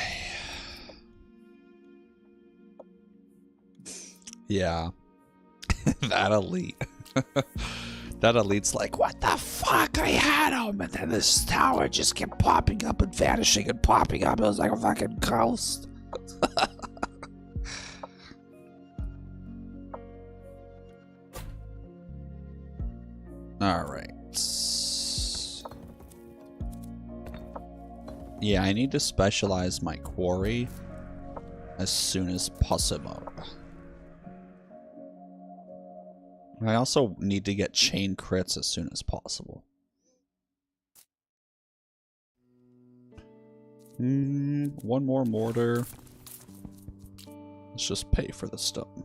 Speaker 1: Yeah. That elite. That elite's like, what the fuck? I had him. And then this tower just kept popping up and vanishing and popping up. It was like a fucking ghost. Alright. Yeah, I need to specialize my quarry as soon as possible. I also need to get chain crits as soon as possible. One more mortar. Let's just pay for the stone.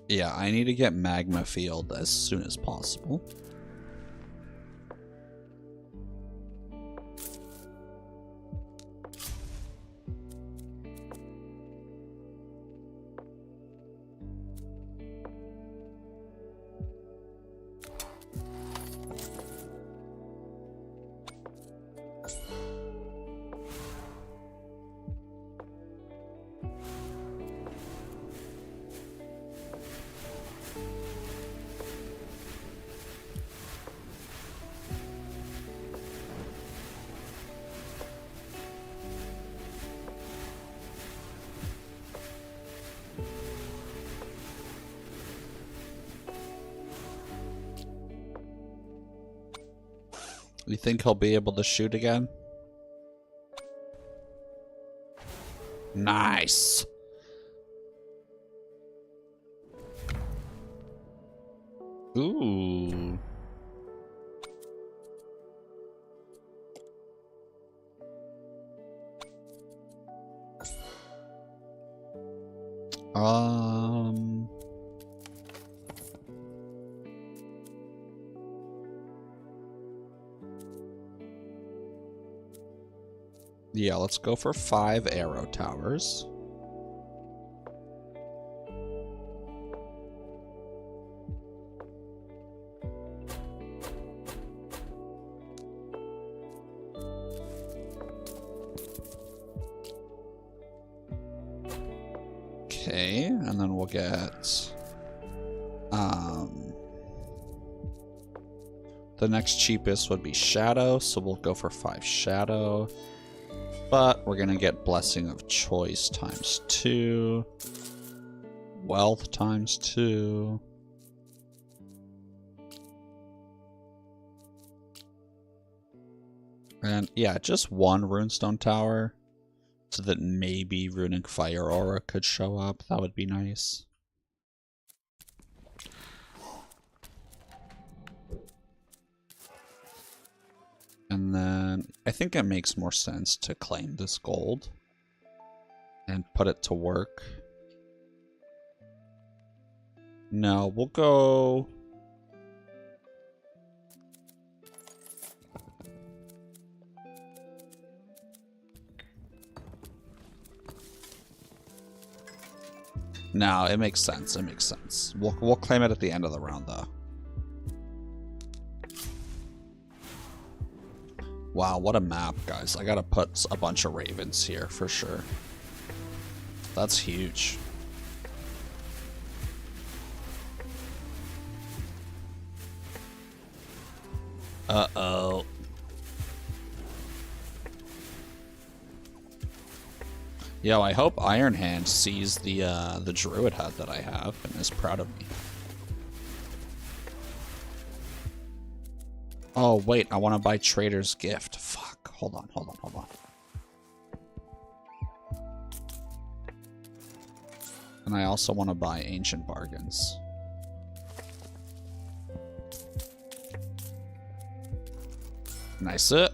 Speaker 1: Yeah, I need to get magma field as soon as possible. You think he'll be able to shoot again? Nice. Ooh. Yeah, let's go for 5 arrow towers. Okay, and then we'll get the next cheapest would be shadow, so we'll go for 5 shadow. But we're gonna get blessing of choice times 2, wealth times 2. And yeah, just 1 runestone tower, so that maybe runic fire aura could show up. That would be nice. And then I think it makes more sense to claim this gold and put it to work. No, we'll go... No, it makes sense. It makes sense. We'll claim it at the end of the round, though. Wow, what a map, guys. I gotta put a bunch of ravens here for sure. That's huge. Uh-oh. Yo, I hope Iron Hand sees the druid head that I have and is proud of me. Oh, wait, I want to buy Trader's Gift. Fuck. Hold on. And I also want to buy Ancient Bargains. Nice it.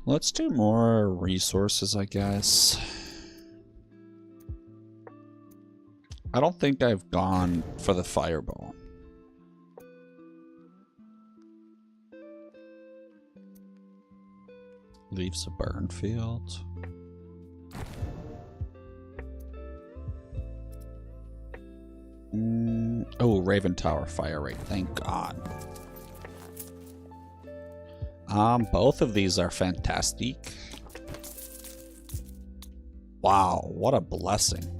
Speaker 1: Let's do more resources, I guess. I don't think I've gone for the fireball. Leaves a burn field. Oh, Raven Tower fire rate. Thank God. Both of these are fantastic. Wow, what a blessing.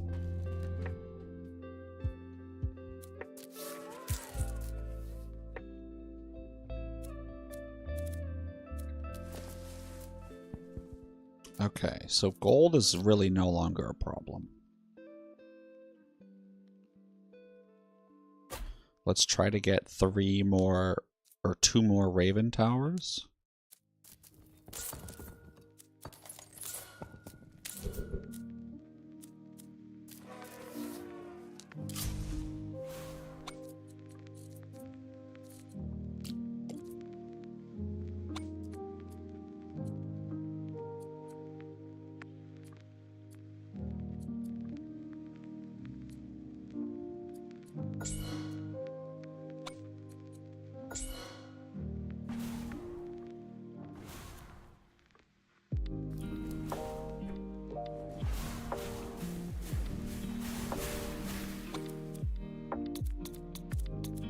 Speaker 1: Okay, so gold is really no longer a problem. Let's try to get 3 more or 2 more Raven Towers.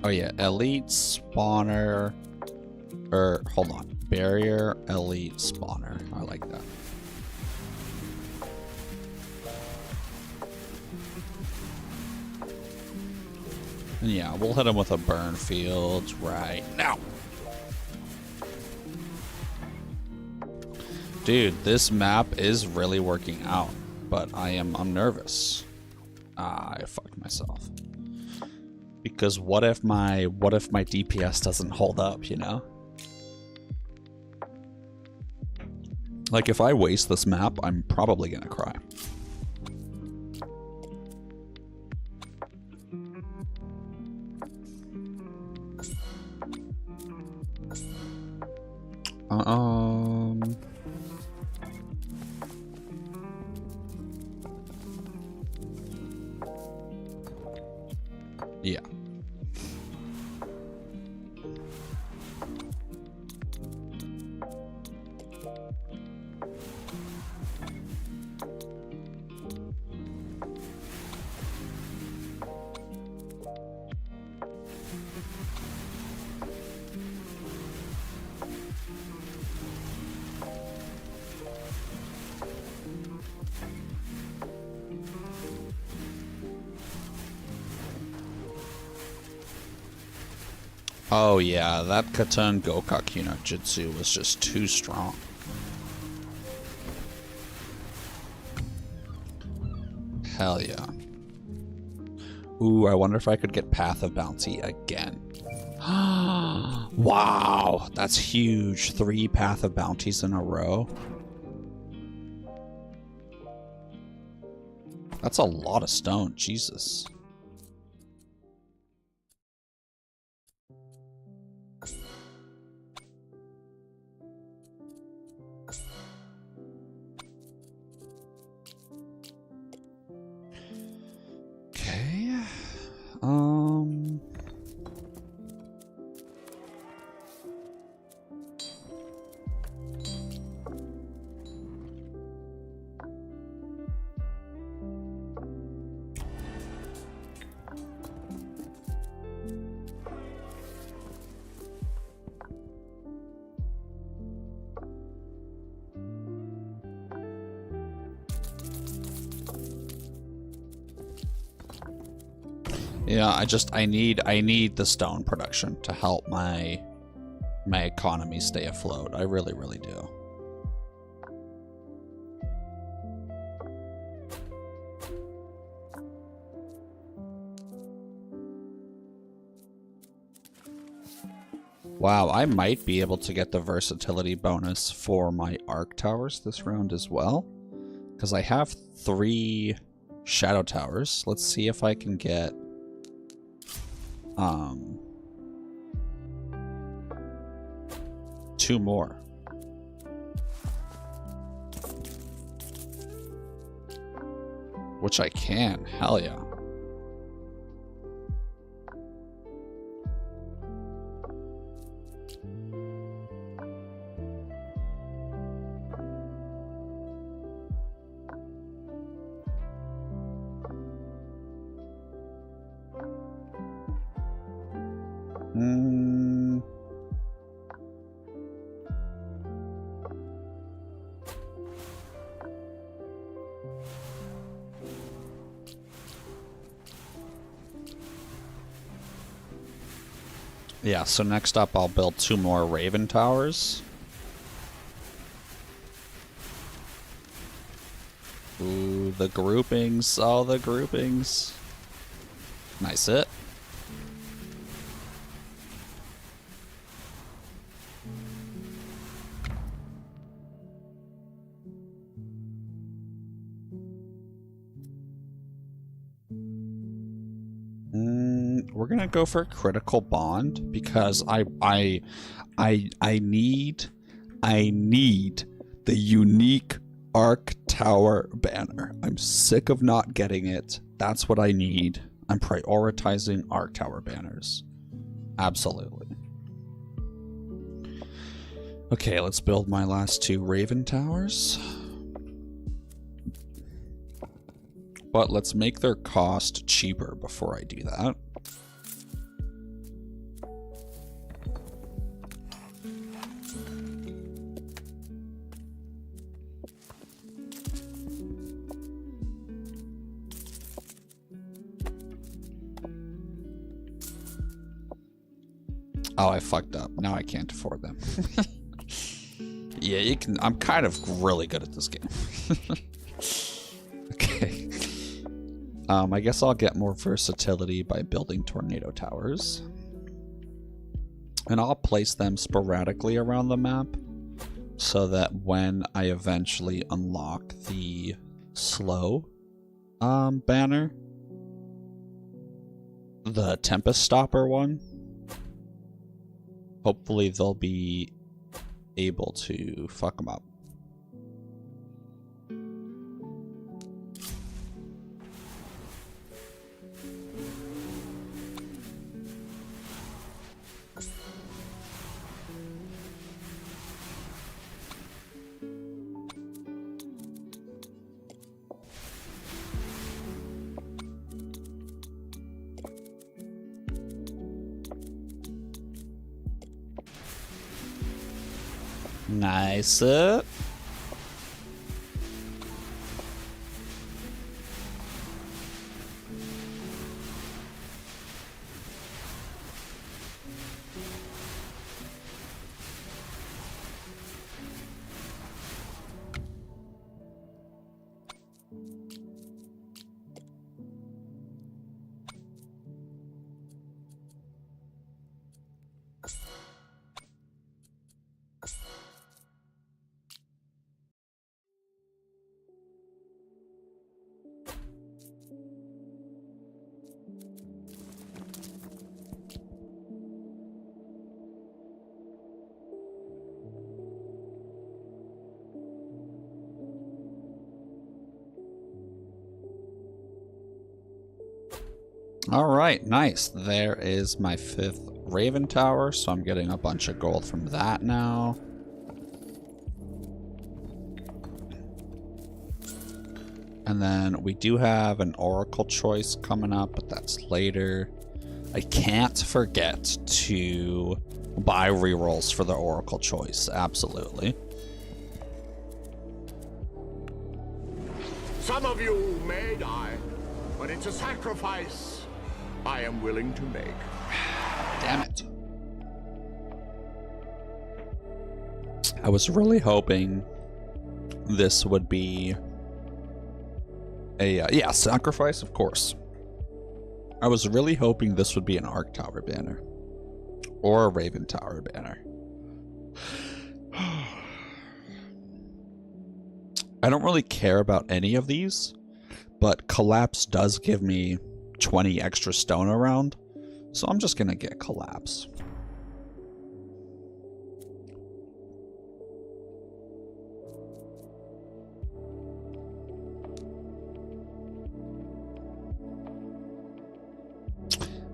Speaker 1: Oh yeah, elite spawner. Hold on. Barrier elite spawner. I like that. And yeah, we'll hit him with a burn field right now. Dude, this map is really working out, but I'm nervous. I fucked myself. Because what if my DPS doesn't hold up, you know? Like if I waste this map, I'm probably gonna cry. Yeah. Oh yeah, that Katun Gokak no Jutsu was just too strong. Hell yeah. Ooh, I wonder if I could get Path of Bounty again. Wow, that's huge. 3 Path of Bounties in a row. That's a lot of stone, Jesus. Okay. Yeah, I need the stone production to help my economy stay afloat. I really, really do. Wow, I might be able to get the versatility bonus for my arc towers this round as well. Because I have 3 shadow towers. Let's see if I can get 2 more. Which I can. Hell yeah. Yeah, so next up I'll build 2 more Raven Towers. Ooh, the groupings. Oh, the groupings. Nice hit. We're gonna go for critical bond because I need the unique arc tower banner. I'm sick of not getting it. That's what I need. I'm prioritizing arc tower banners. Absolutely. Okay, let's build my last 2 Raven Towers. But let's make their cost cheaper before I do that. Oh, I fucked up. Now I can't afford them. Yeah, you can. I'm kind of really good at this game. Okay. I guess I'll get more versatility by building tornado towers. And I'll place them sporadically around the map so that when I eventually unlock the slow banner, the Tempest Stopper one, hopefully they'll be able to fuck them up. Nice. All right, nice. There is my 5th Raven Tower, so I'm getting a bunch of gold from that now. And then we do have an Oracle choice coming up, but that's later. I can't forget to buy rerolls for the Oracle choice, absolutely.
Speaker 2: Some of you may die, but it's a sacrifice I am willing to make.
Speaker 1: Damn it. I was really hoping this would be a, yeah, sacrifice, of course. I was really hoping this would be an Arc Tower banner. Or a Raven Tower banner. I don't really care about any of these, but Collapse does give me 20 extra stone around, so I'm just gonna get Collapse.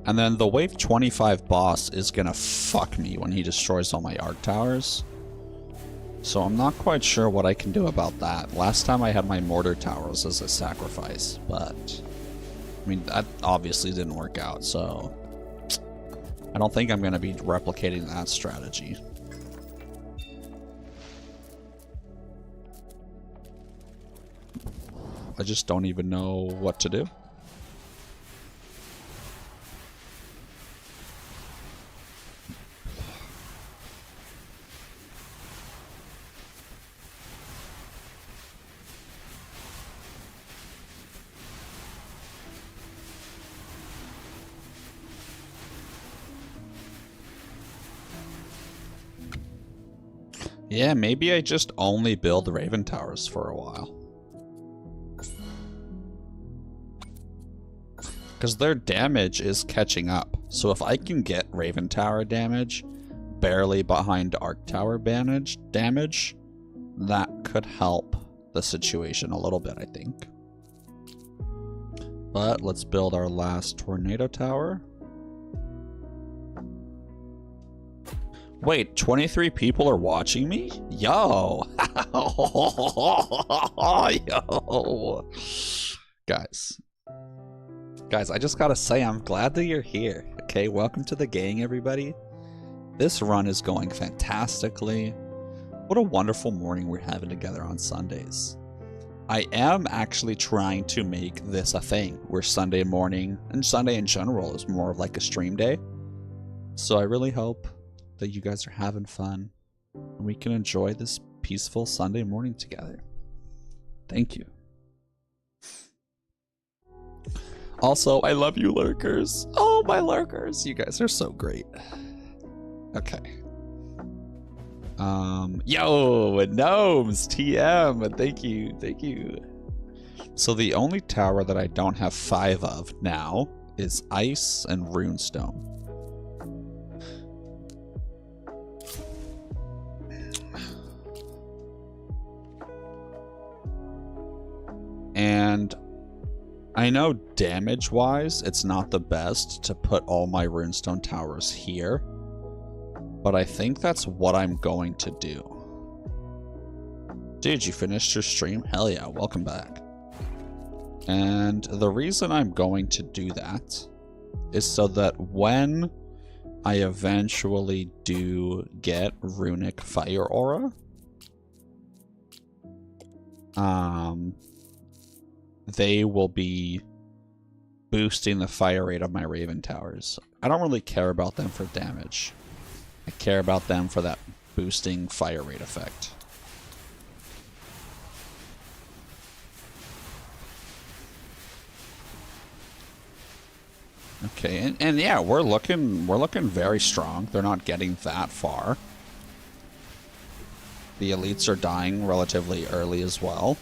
Speaker 1: And then the wave 25 boss is gonna fuck me when he destroys all my Arc Towers. So I'm not quite sure what I can do about that. Last time I had my Mortar Towers as a sacrifice, but I mean, that obviously didn't work out, so I don't think I'm going to be replicating that strategy. I just don't even know what to do. Yeah, maybe I just only build Raven Towers for a while. Because their damage is catching up. So if I can get Raven Tower damage barely behind Arc Tower damage, that could help the situation a little bit, I think. But let's build our last Tornado Tower. Wait, 23 people are watching me? Yo! Yo! Guys, I just gotta say, I'm glad that you're here. Okay, welcome to the gang, everybody. This run is going fantastically. What a wonderful morning we're having together on Sundays. I am actually trying to make this a thing, where Sunday morning, and Sunday in general, is more of like a stream day. So I really hope that you guys are having fun and we can enjoy this peaceful Sunday morning together. Thank you. Also, I love you lurkers. Oh, my lurkers. You guys are so great. Okay. Yo, Gnomes, TM, thank you, thank you. So the only tower that I don't have 5 of now is Ice and Runestone. And I know damage-wise, it's not the best to put all my Runestone towers here, but I think that's what I'm going to do. Dude, you finished your stream? Hell yeah, welcome back. And the reason I'm going to do that is so that when I eventually do get Runic Fire Aura, they will be boosting the fire rate of my Raven Towers. I don't really care about them for damage. I care about them for that boosting fire rate effect. Okay, and yeah, we're looking very strong. They're not getting that far. The elites are dying relatively early as well.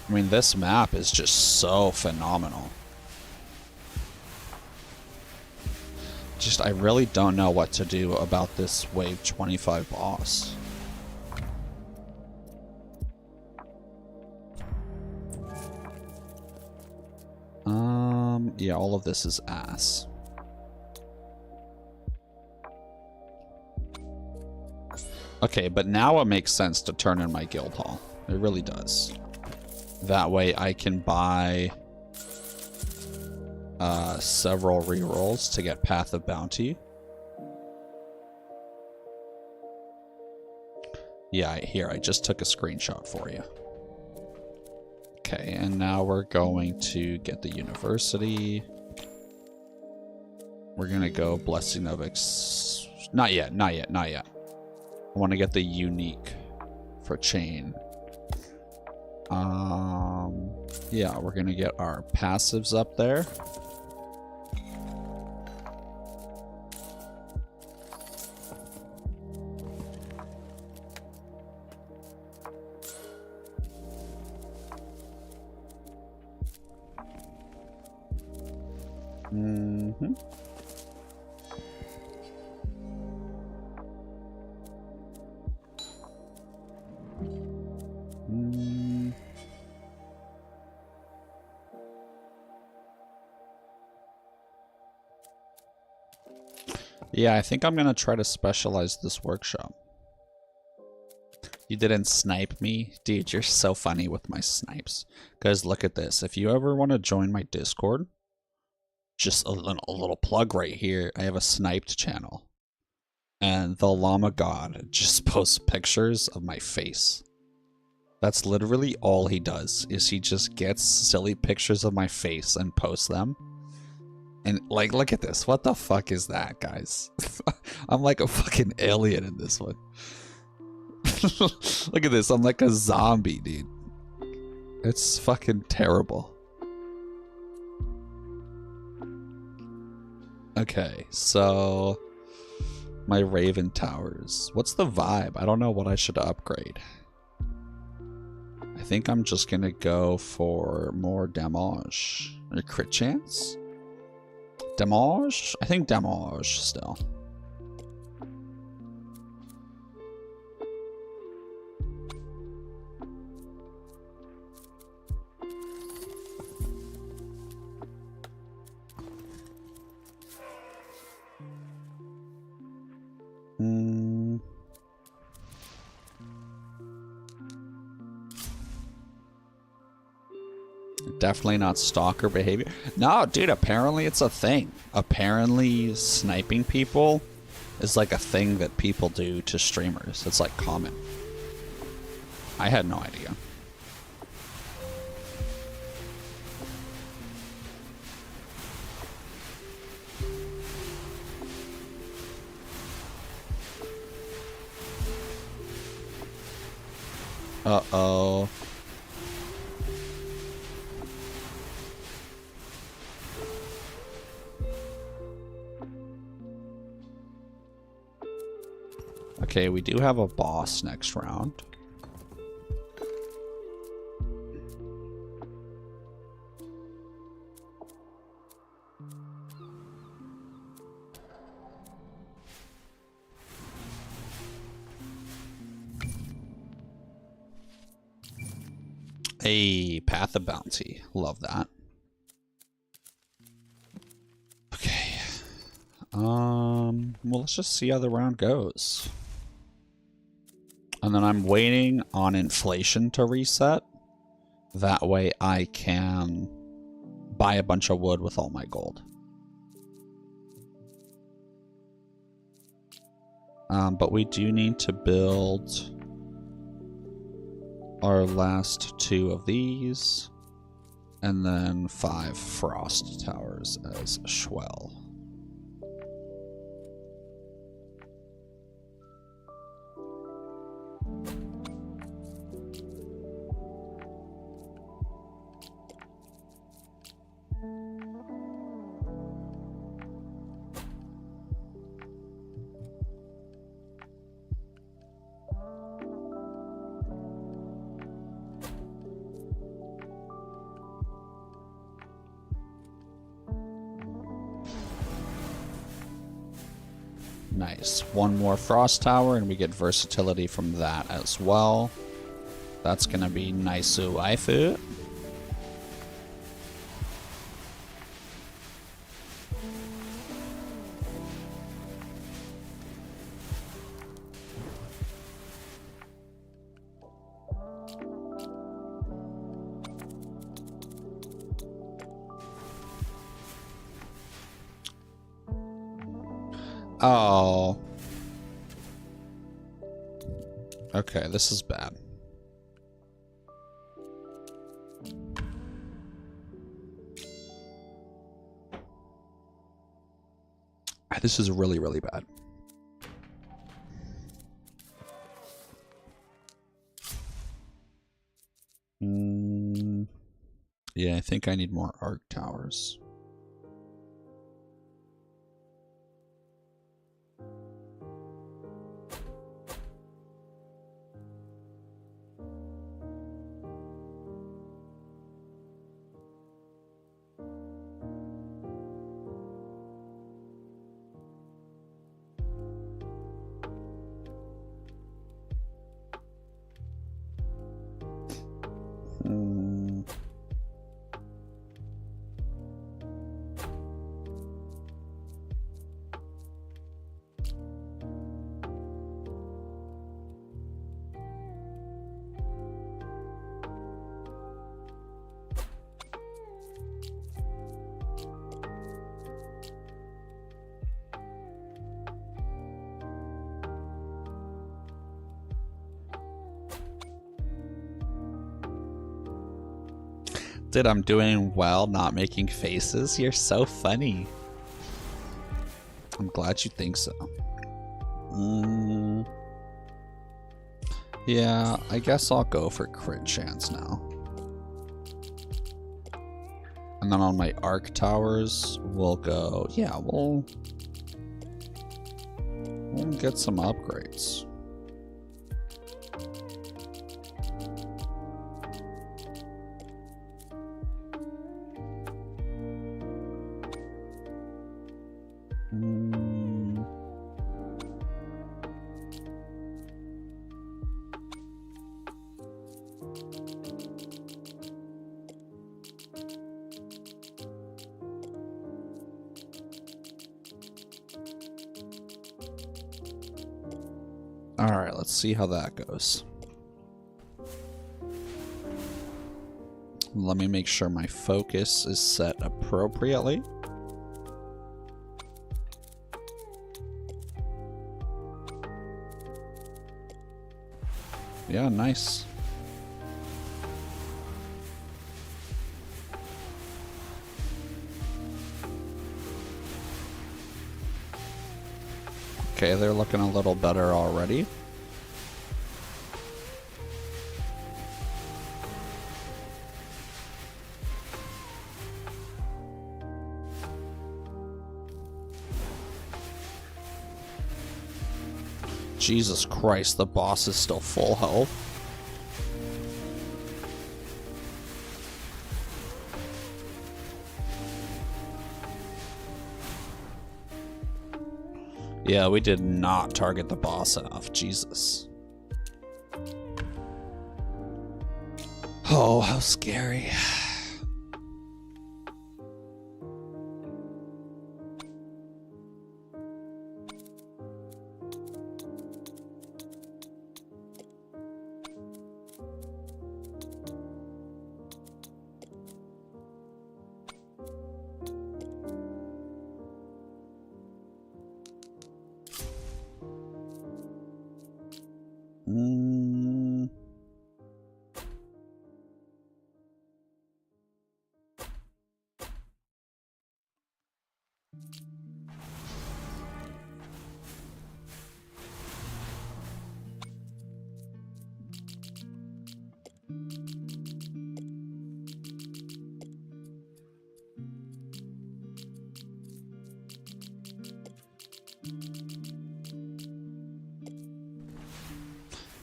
Speaker 1: I mean, this map is just so phenomenal. Just, I really don't know what to do about this wave 25 boss. Yeah, all of this is ass. Okay, but now it makes sense to turn in my guild hall. It really does. That way I can buy several rerolls to get Path of Bounty. Yeah, here, I just took a screenshot for you. Okay, and now we're going to get the university. We're gonna go Blessing of Not yet, not yet, not yet. I want to get the unique for chain. Yeah, we're gonna get our passives up there. Mm-hmm. Yeah, I think I'm gonna try to specialize this workshop. You didn't snipe me? Dude, you're so funny with my snipes. Guys, look at this. If you ever want to join my Discord, just a little plug right here. I have a sniped channel. And the Llama God just posts pictures of my face. That's literally all he does, is he just gets silly pictures of my face and posts them. And, like, look at this. What the fuck is that, guys? I'm like a fucking alien in this one. Look at this. I'm like a zombie, dude. It's fucking terrible. Okay, so my Raven Towers. What's the vibe? I don't know what I should upgrade. I think I'm just gonna go for more damage. A crit chance? Damage? I think damage still. Definitely not stalker behavior. No, dude, apparently it's a thing. Apparently sniping people is like a thing that people do to streamers. It's like common. I had no idea. Uh-oh. Okay, we do have a boss next round. A Path of Bounty. Love that. Okay. Well, let's just see how the round goes. And then I'm waiting on inflation to reset. That way I can buy a bunch of wood with all my gold. But we do need to build our last 2 of these, and then 5 frost towers as well. Nice. 1 more frost tower, and we get versatility from that as well. That's gonna be nice waifu. Oh. Okay, this is bad. This is really, really bad. Yeah, I think I need more arc towers. Dude, I'm doing well, not making faces. You're so funny. I'm glad you think so. Yeah, I guess I'll go for crit chance now. And then on my arc towers, we'll go... Yeah, we'll get some upgrades. Alright, let's see how that goes. Let me make sure my focus is set appropriately. Yeah, nice. Okay, they're looking a little better already. Jesus Christ, the boss is still full health. Yeah, we did not target the boss enough. Jesus. Oh, how scary.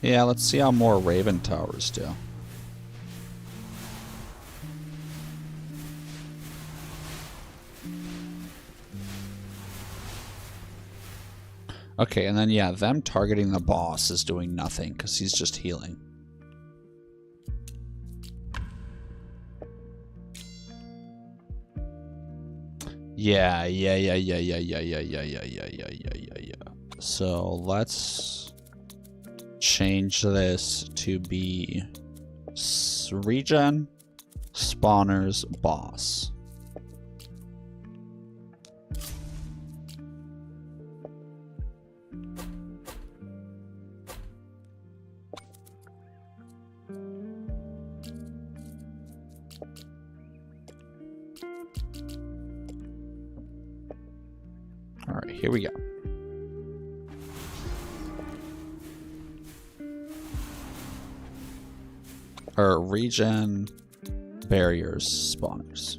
Speaker 1: Yeah, let's see how more Raven Towers do. Okay, and then yeah, them targeting the boss is doing nothing because he's just healing. Yeah. So let's change this to be regen, spawners, boss. All right, here we go. Or regen, barriers, spawners.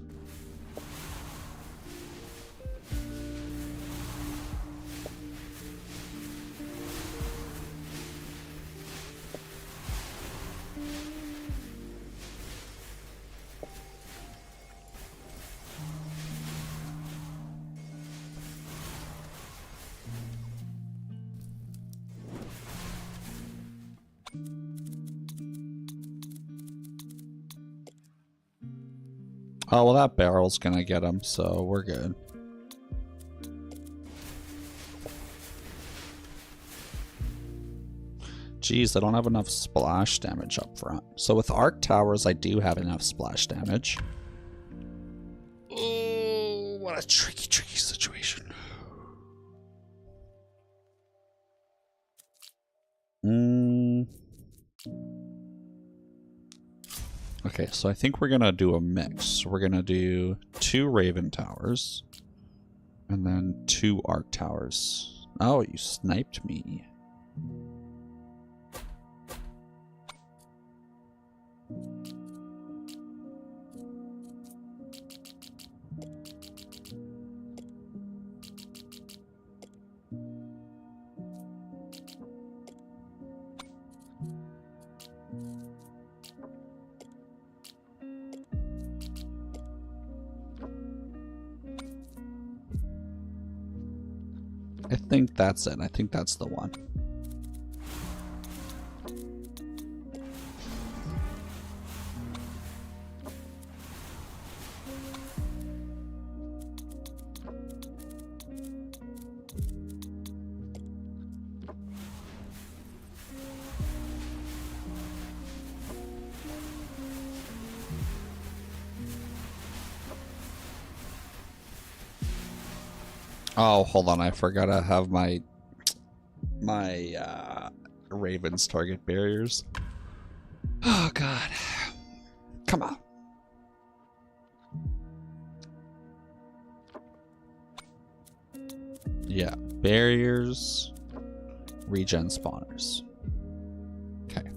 Speaker 1: Oh, well, that barrel's gonna get him, so we're good. Jeez, I don't have enough splash damage up front. So with arc towers, I do have enough splash damage. Oh, what a tricky situation. Okay, so I think we're gonna do a mix. We're gonna do 2 Raven Towers and then 2 Arc Towers. Oh, you sniped me. I think that's it. I think that's the one. Oh, hold on. I forgot to have my Ravens target barriers. Oh, God. Come on. Yeah. Barriers. Regen spawners. Okay.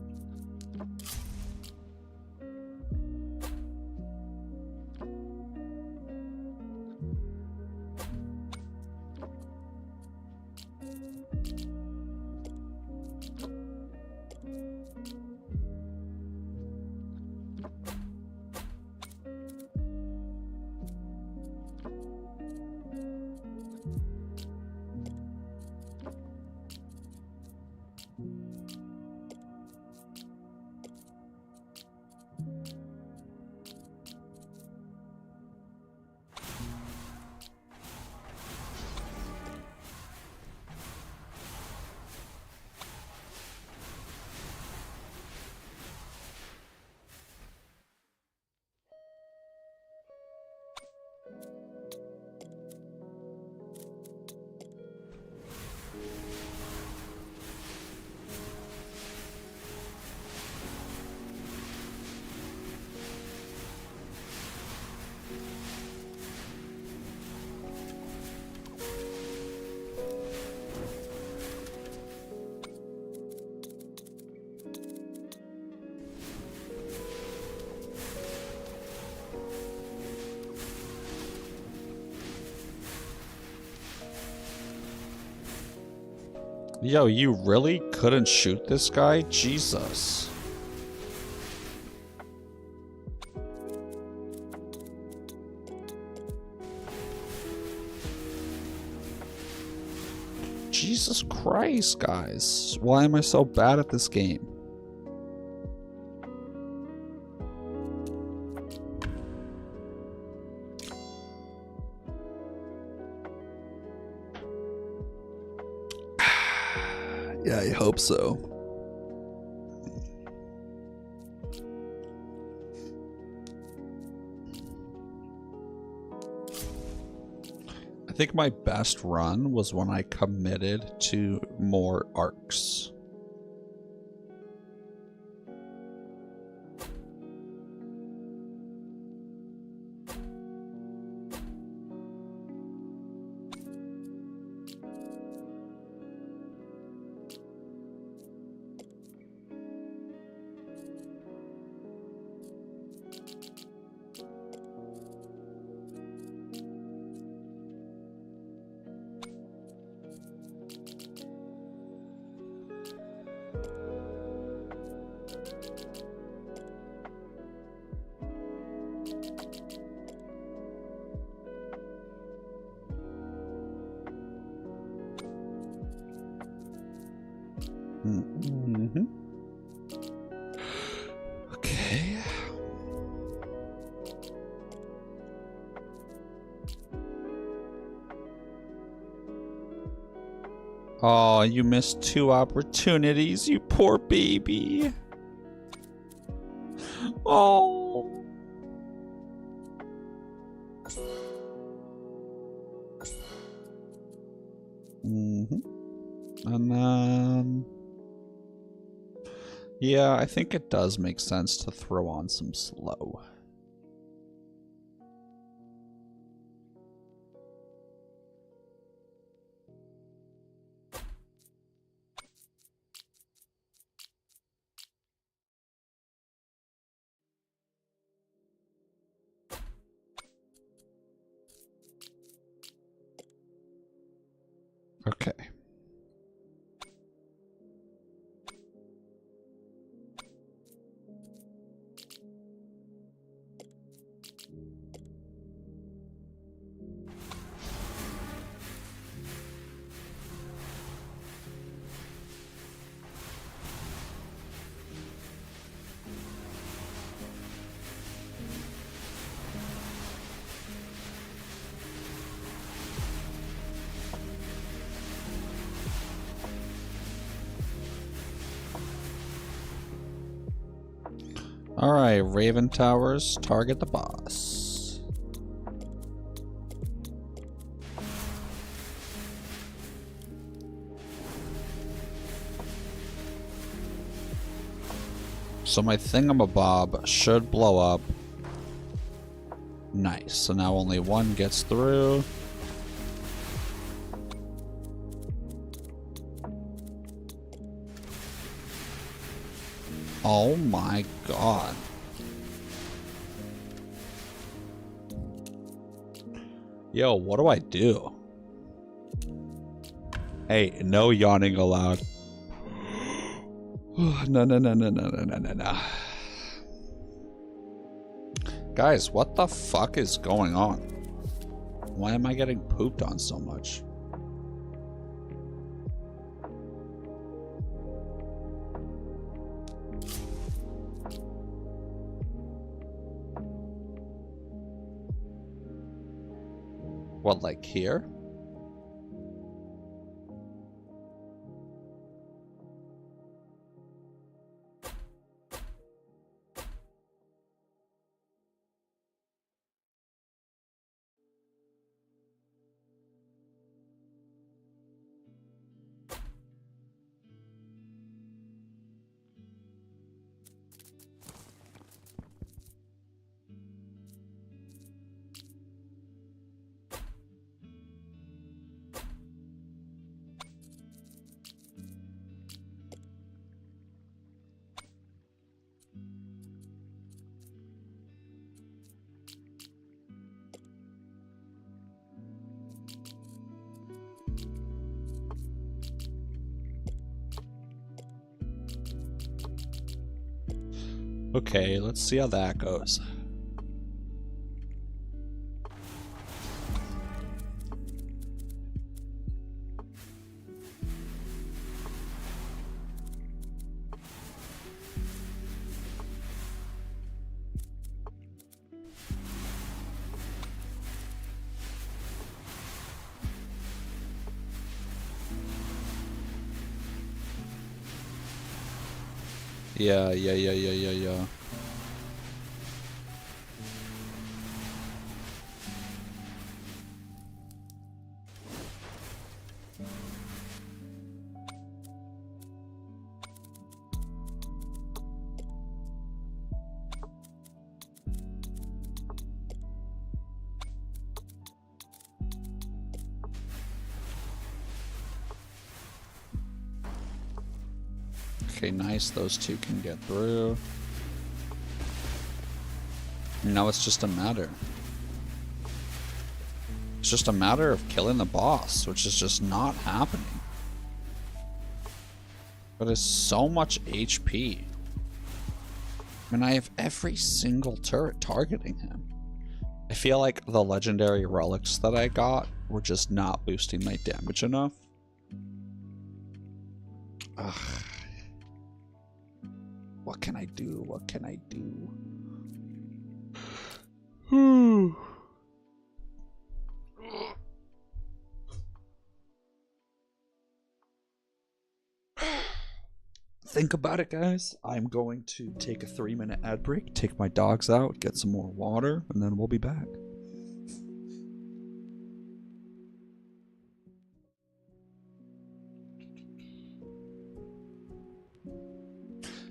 Speaker 1: Yo, you really couldn't shoot this guy? Jesus. Jesus Christ, guys. Why am I so bad at this game? Yeah, I hope so. I think my best run was when I committed to more arcs. Mm-hmm. Okay. Oh, you missed 2 opportunities, you poor baby. Oh. Mm-hmm. And then... yeah, I think it does make sense to throw on some slow. Okay. Alright, Raven Towers, target the boss. So my thingamabob should blow up. Nice, so now only one gets through. Oh my god. Yo, what do I do? Hey, no yawning allowed. No, no, no, no, no, no, no, no, no. Guys, what the fuck is going on? Why am I getting pooped on so much? What, like here? Okay, let's see how that goes. Yeah. Okay, nice. Those two can get through. Now it's just a matter. It's just a matter of killing the boss, which is just not happening. But it's so much HP. And I have every single turret targeting him. I feel like the legendary relics that I got were just not boosting my damage enough. Ugh. What can I do? What can I do? Think about it, guys. I'm going to take a 3-minute ad break, take my dogs out, get some more water, and then we'll be back.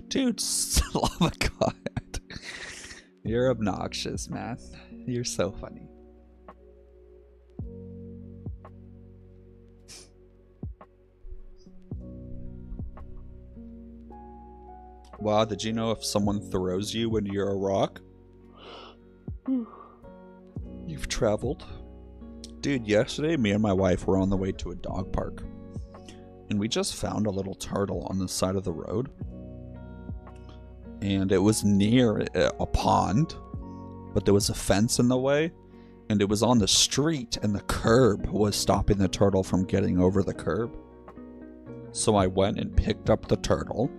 Speaker 1: Dude, lava god. You're obnoxious, man. You're so funny. Wow, did you know if someone throws you when you're a rock, you've traveled? Dude, yesterday me and my wife were on the way to a dog park, and we just found a little turtle on the side of the road. And it was near a pond, but there was a fence in the way, and it was on the street, and the curb was stopping the turtle from getting over the curb. So I went and picked up the turtle.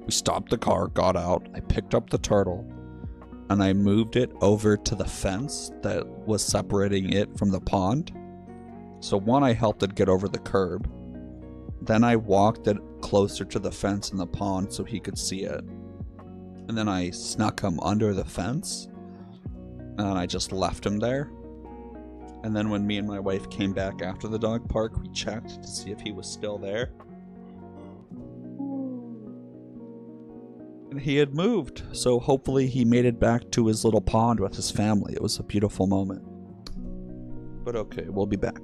Speaker 1: We stopped the car, got out, I picked up the turtle, and I moved it over to the fence that was separating it from the pond. So one, I helped it get over the curb. Then I walked it closer to the fence in the pond so he could see it. And then I snuck him under the fence, and I just left him there. And then when me and my wife came back after the dog park, we checked to see if he was still there. And he had moved, so hopefully he made it back to his little pond with his family. It was a beautiful moment. But okay, we'll be back.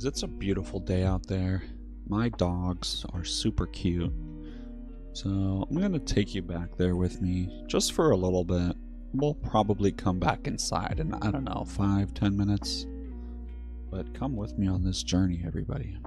Speaker 1: Anyways, it's a beautiful day out there. My dogs are super cute. So I'm going to take you back there with me just for a little bit. We'll probably come back inside in, I don't know, 5-10 minutes. But come with me on this journey, everybody.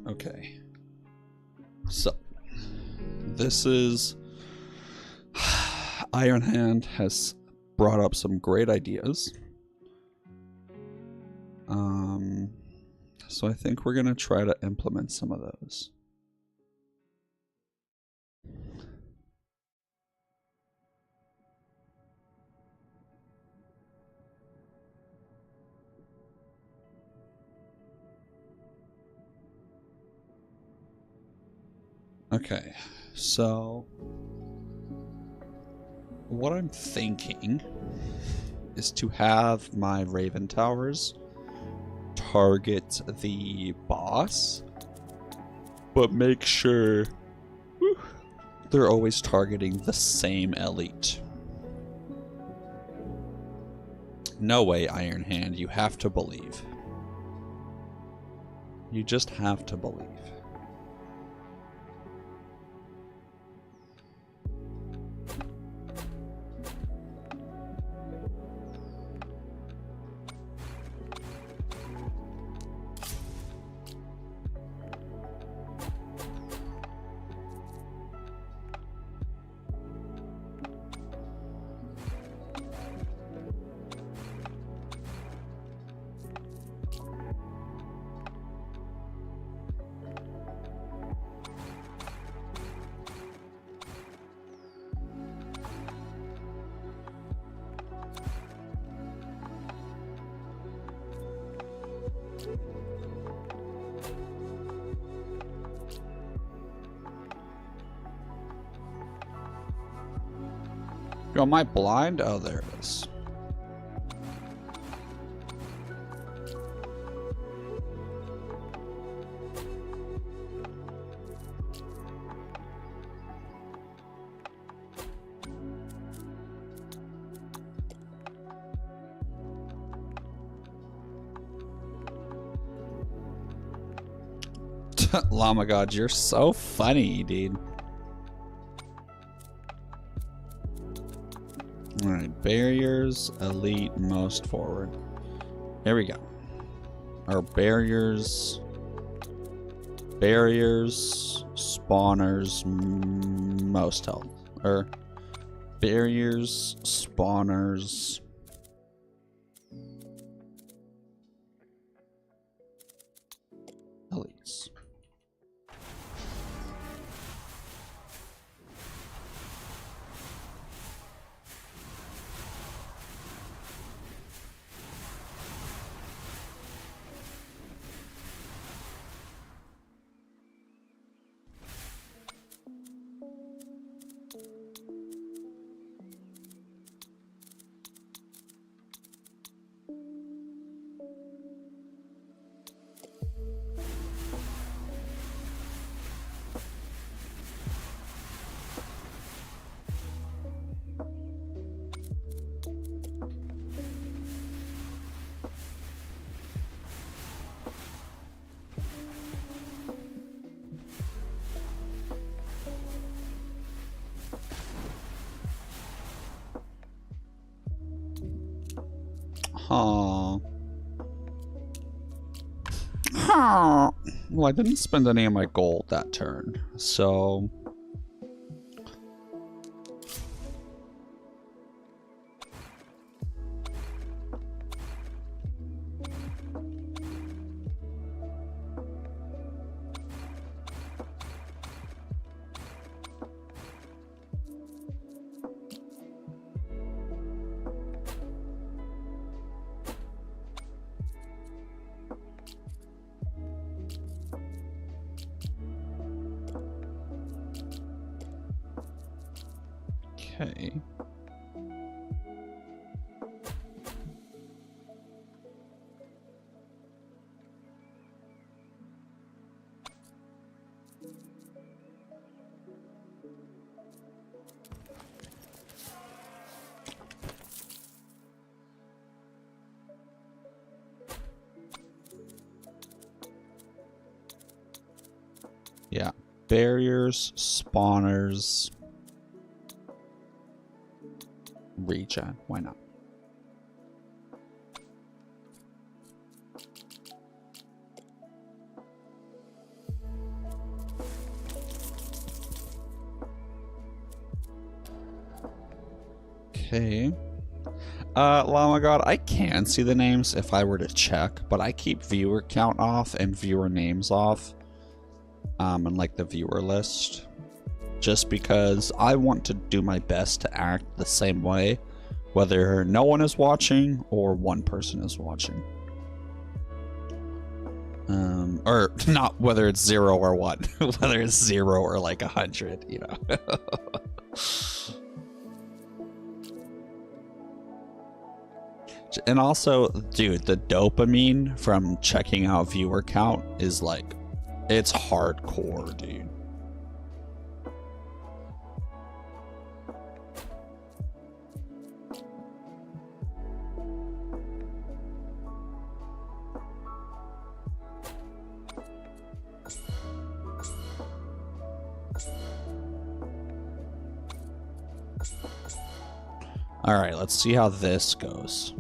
Speaker 1: Okay. So, this is... Iron Hand has brought up some great ideas. So I think we're going to try to implement some of those. Okay, so what I'm thinking is to have my Raven Towers target the boss, but make sure they're always targeting the same elite. No way, Iron Hand, you have to believe. You just have to believe. Yo, am I blind? Oh, there it is. Llama God, you're so funny, dude. Alright, barriers, elite, most forward. Here we go. Our barriers, spawners, most health. Or barriers, spawners, elites. Huh. Well, I didn't spend any of my gold that turn, so... Okay. Yeah. Barriers, spawners, regen. Why not? Okay. Llama God, I can see the names if I were to check, but I keep viewer count off and viewer names off. And like the viewer list. Just because I want to do my best to act the same way, whether no one is watching or one person is watching. Or not whether it's 0 or 1, whether it's 0 or like 100, you know. And also, dude, the dopamine from checking out viewer count is like, it's hardcore, dude. All right, let's see how this goes.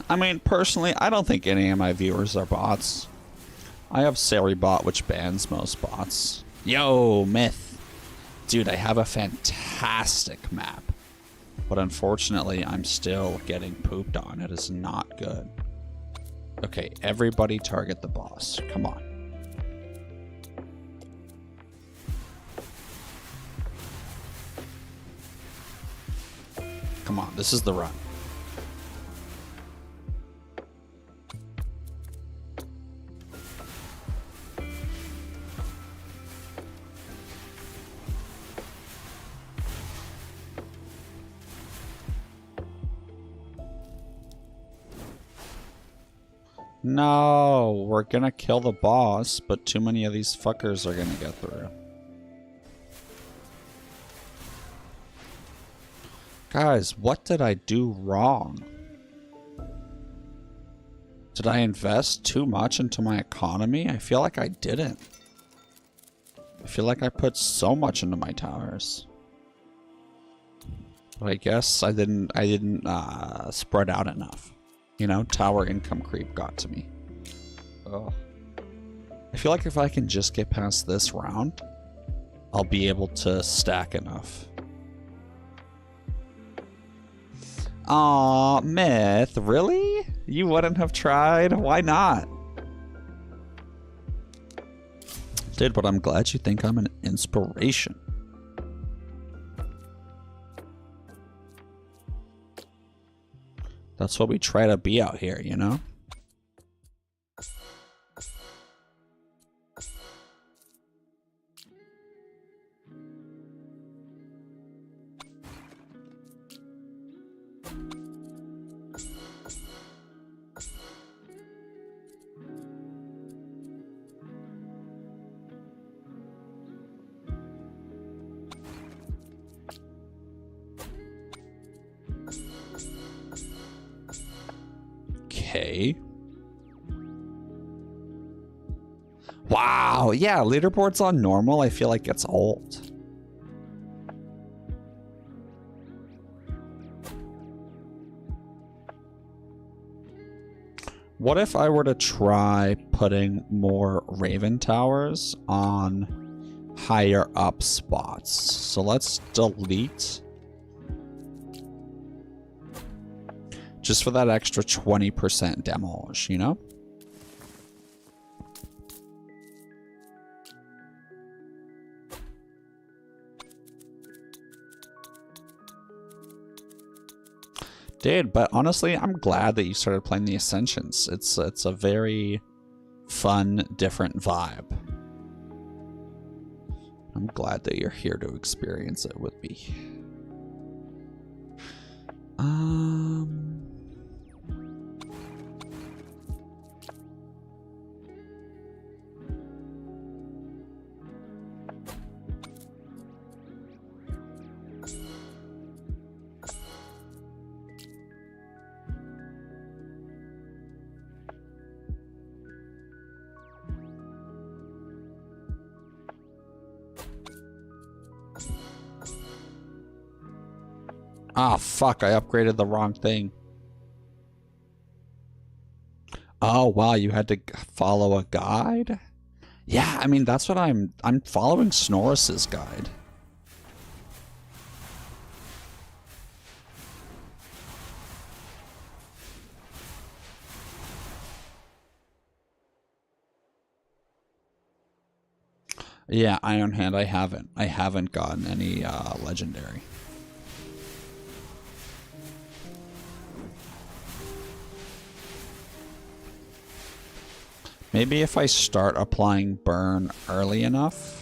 Speaker 1: I mean, personally, I don't think any of my viewers are bots. I have Saribot, which bans most bots. Yo, Myth. Dude, I have a fantastic map. But unfortunately, I'm still getting pooped on. It is not good. Okay, everybody target the boss. Come on. Come on, this is the run. No, we're gonna kill the boss, but too many of these fuckers are gonna get through. Guys, what did I do wrong? Did I invest too much into my economy? I feel like I didn't. I feel like I put so much into my towers. But I guess I didn't spread out enough. You know, tower income creep got to me. Ugh. I feel like if I can just get past this round, I'll be able to stack enough. Aw, Myth, really? You wouldn't have tried? Why not? Dude, but I'm glad you think I'm an inspiration. That's what we try to be out here, you know? Okay. Wow, yeah, leaderboards on normal, I feel like it's old. What if I were to try putting more Raven towers on higher up spots? So let's delete. Just for that extra 20% demolish, you know? Dude, but honestly, I'm glad that you started playing the Ascensions. It's a very fun, different vibe. I'm glad that you're here to experience it with me. Ah, fuck, I upgraded the wrong thing. Oh, wow, you had to follow a guide? Yeah, I mean, that's what I'm following Snorris's guide. Yeah, Iron Hand, I haven't gotten any legendary. Maybe if I start applying burn early enough.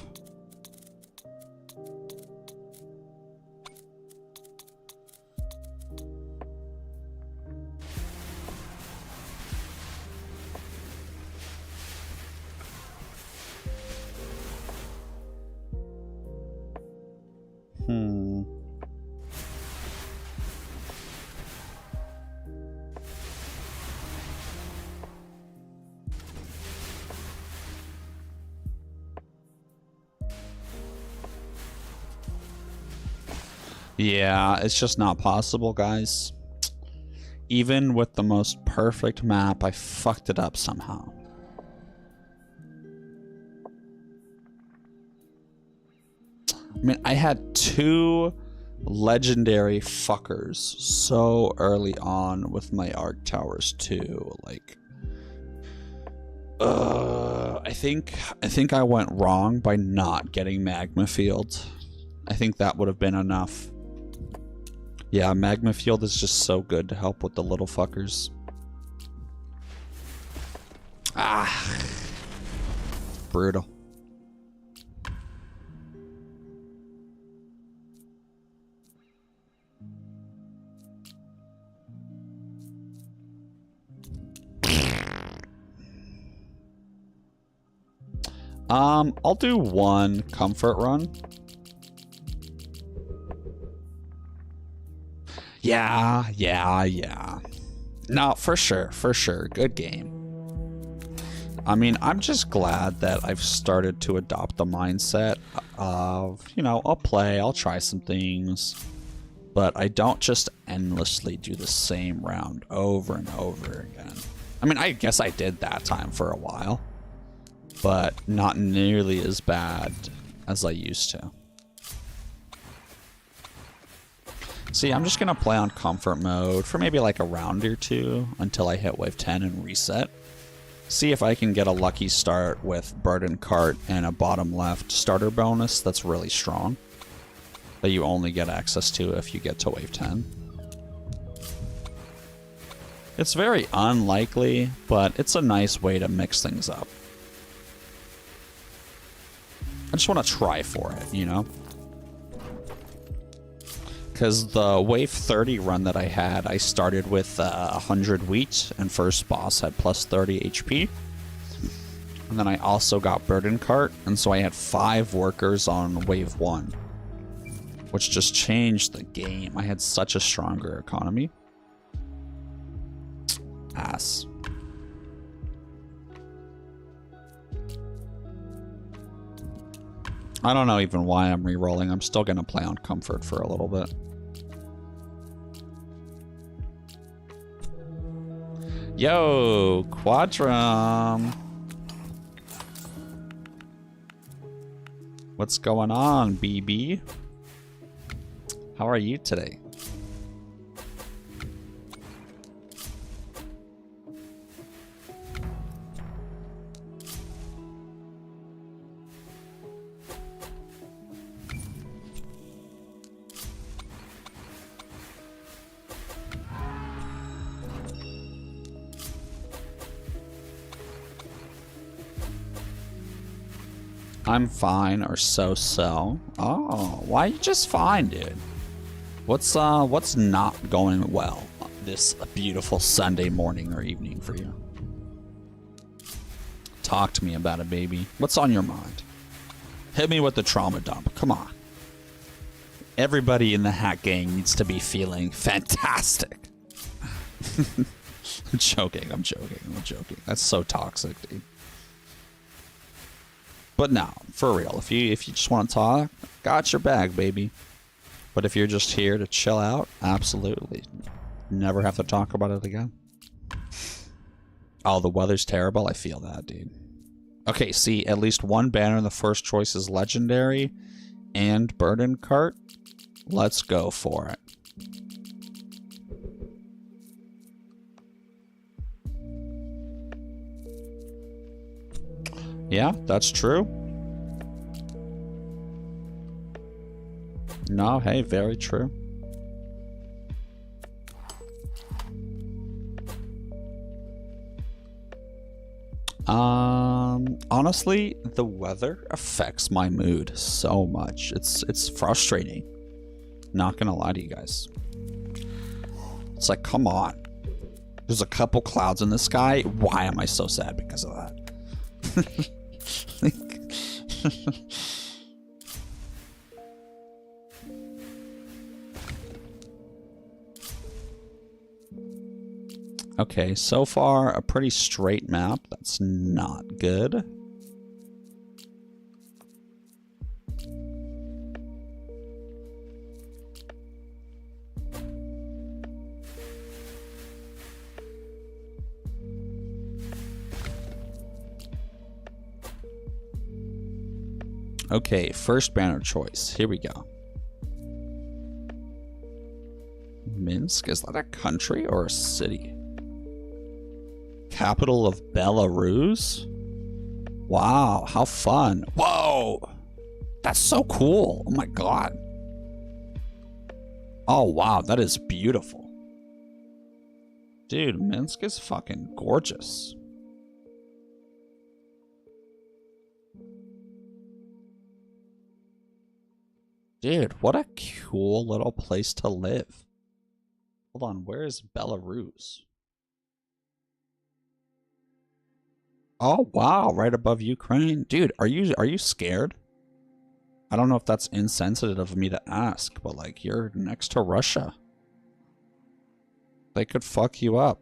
Speaker 1: Yeah, it's just not possible, guys. Even with the most perfect map, I fucked it up somehow. I mean, I had 2 legendary fuckers so early on with my arc towers too. Like, I think I went wrong by not getting magma field. I think that would have been enough. Yeah, magma field is just so good to help with the little fuckers. Ah, brutal. I'll do one comfort run. Yeah. No, for sure. Good game. I mean, I'm just glad that I've started to adopt the mindset of, you know, I'll play, I'll try some things, but I don't just endlessly do the same round over and over again. I mean, I guess I did that time for a while, but not nearly as bad as I used to. See, I'm just going to play on comfort mode for maybe like a round or two until I hit wave 10 and reset. See if I can get a lucky start with burden cart and a bottom left starter bonus that's really strong, that you only get access to if you get to wave 10. It's very unlikely, but it's a nice way to mix things up. I just want to try for it, you know? Because the wave 30 run that I had, I started with 100 wheat, and first boss had plus 30 HP. And then I also got burden cart, and so I had 5 workers on wave 1, which just changed the game. I had such a stronger economy. Ass. I don't know even why I'm re-rolling. I'm still going to play on comfort for a little bit. Yo, Quadrum. What's going on, BB? How are you today? I'm fine or so-so. Oh, why are you just fine, dude? What's not going well this beautiful Sunday morning or evening for you? Talk to me about it, baby. What's on your mind? Hit me with the trauma dump. Come on. Everybody in the Hack Gang needs to be feeling fantastic. I'm joking. That's so toxic, dude. But no, for real, if you just want to talk, got your bag, baby. But if you're just here to chill out, absolutely. Never have to talk about it again. Oh, the weather's terrible. I feel that, dude. Okay, see, at least one banner in the first choice is legendary and burden cart. Let's go for it. Yeah, that's true. No, hey, very true. Honestly, the weather affects my mood so much. It's frustrating. Not gonna lie to you guys. It's like, come on. There's a couple clouds in the sky. Why am I so sad because of that? Okay, so far a pretty straight map. That's not good. Okay, first banner choice. Here we go. Minsk, is that a country or a city? Capital of Belarus? Wow, how fun. Whoa! That's so cool. Oh my god. Oh wow, that is beautiful. Dude, Minsk is fucking gorgeous. Dude, what a cool little place to live. Hold on, where is Belarus? Oh wow, right above Ukraine. Dude, are you scared? I don't know if that's insensitive of me to ask, but like you're next to Russia. They could fuck you up.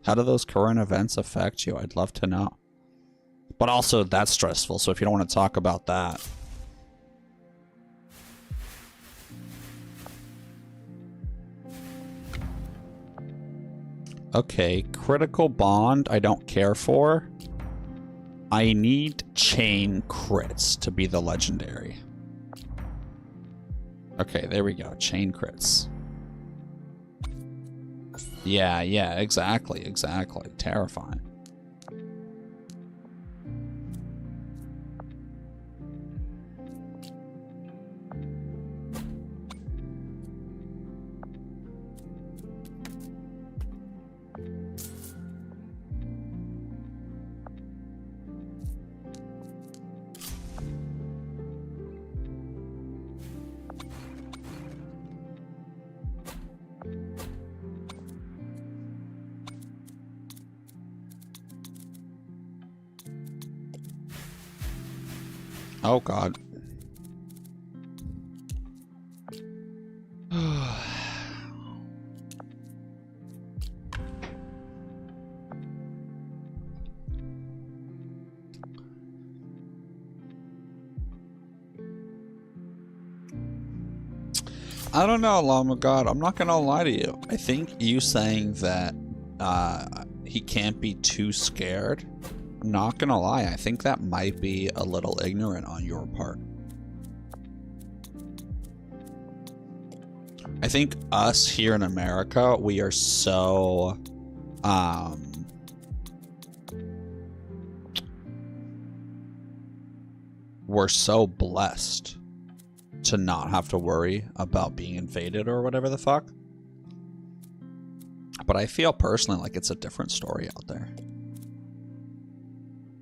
Speaker 1: How do those current events affect you? I'd love to know. But also that's stressful, so if you don't want to talk about that. Okay, critical bond I don't care for. I need chain crits to be the legendary. Okay, there we go. Chain crits. Yeah, exactly. Terrifying. Oh god. I don't know, Llama God. I'm not gonna lie to you. I think you saying that he can't be too scared, I'm not gonna lie, I think that might be a little ignorant on your part. I think us here in America, we are so we're so blessed to not have to worry about being invaded or whatever the fuck. But I feel personally like it's a different story out there.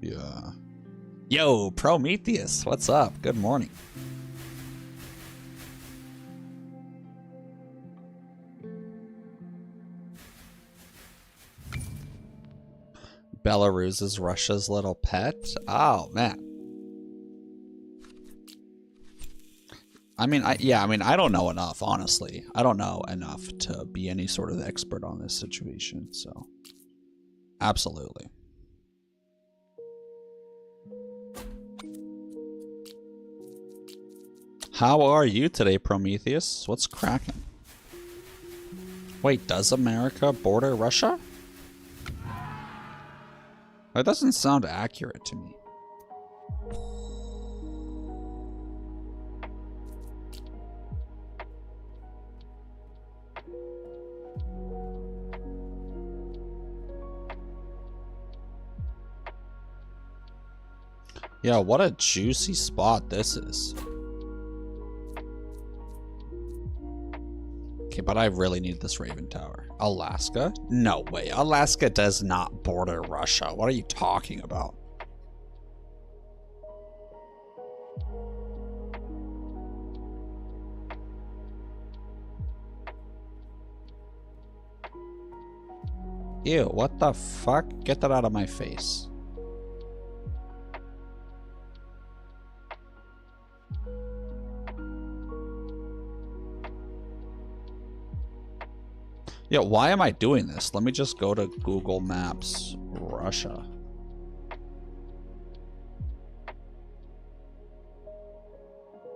Speaker 1: Yeah. Yo, Prometheus, what's up? Good morning. Belarus is Russia's little pet? Oh, man. I mean, I don't know enough, honestly. I don't know enough to be any sort of expert on this situation, so absolutely. How are you today, Prometheus? What's cracking? Wait, does America border Russia? That doesn't sound accurate to me. Yeah, what a juicy spot this is. Okay, but I really need this Raven Tower. Alaska? No way. Alaska does not border Russia. What are you talking about? Ew, what the fuck? Get that out of my face. Yeah, why am I doing this? Let me just go to Google Maps, Russia.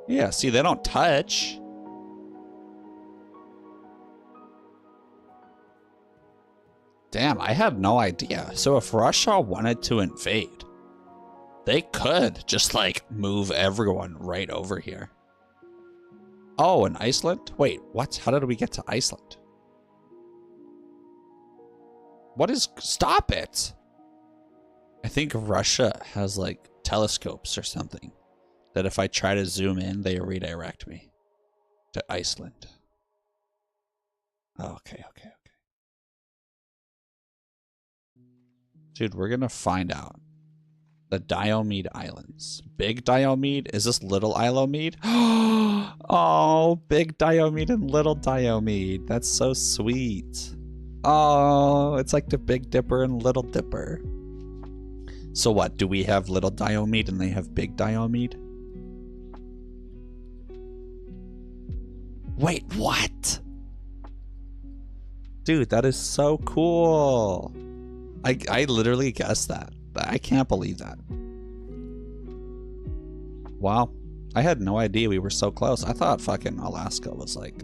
Speaker 1: Yeah, see, they don't touch. Damn, I had no idea. So if Russia wanted to invade, they could just, like, move everyone right over here. Oh, and Iceland? Wait, what? How did we get to Iceland? What is... Stop it! I think Russia has, like, telescopes or something that if I try to zoom in, they redirect me to Iceland. Okay. Dude, we're gonna find out. The Diomede Islands. Big Diomede? Is this Little Diomede? Oh, Big Diomede and Little Diomede. That's so sweet. Oh, it's like the Big Dipper and Little Dipper. So what, do we have little Diomede and they have big Diomede? Wait, what? Dude, that is so cool. I literally guessed that. I can't believe that. Wow. I had no idea we were so close. I thought fucking Alaska was like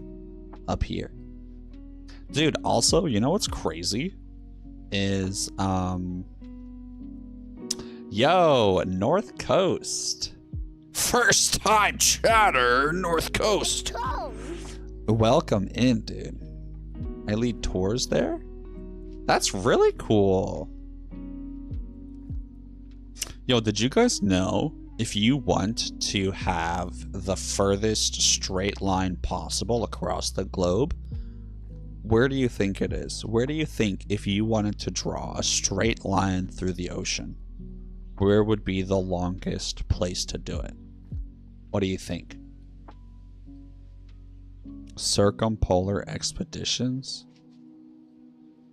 Speaker 1: up here. Dude, also, you know what's crazy? Is, yo, North Coast. First time chatter, North Coast. Welcome in, dude. I lead tours there? That's really cool. Yo, did you guys know if you want to have the furthest straight line possible across the globe, where do you think it is? Where do you think if you wanted to draw a straight line through the ocean, where would be the longest place to do it? What do you think? Circumpolar Expeditions?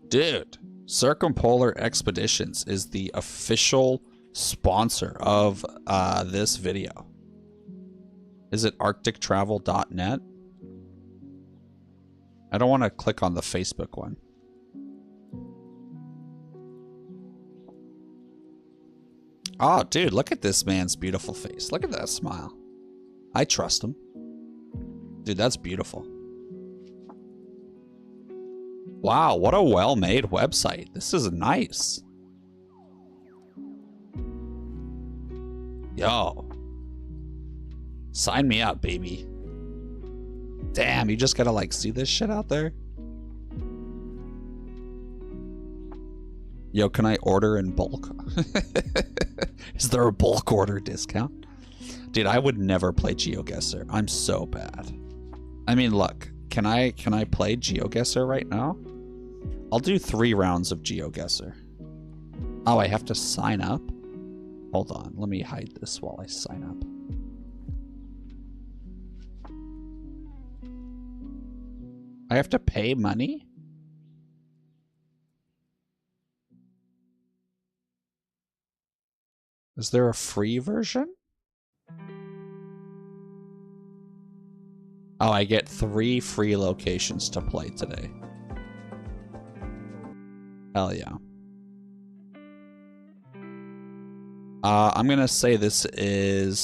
Speaker 1: Dude, Circumpolar Expeditions is the official sponsor of this video. Is it arctictravel.net? I don't want to click on the Facebook one. Oh, dude, look at this man's beautiful face. Look at that smile. I trust him. Dude, that's beautiful. Wow, what a well-made website. This is nice. Yo. Sign me up, baby. Damn, you just gotta like see this shit out there. Yo, can I order in bulk? Is there a bulk order discount? Dude, I would never play GeoGuessr. I'm so bad. I mean, look, can I play GeoGuessr right now? I'll do 3 rounds of GeoGuessr. Oh, I have to sign up? Hold on, let me hide this while I sign up. I have to pay money? Is there a free version? Oh, I get 3 free locations to play today. Hell yeah. I'm gonna say this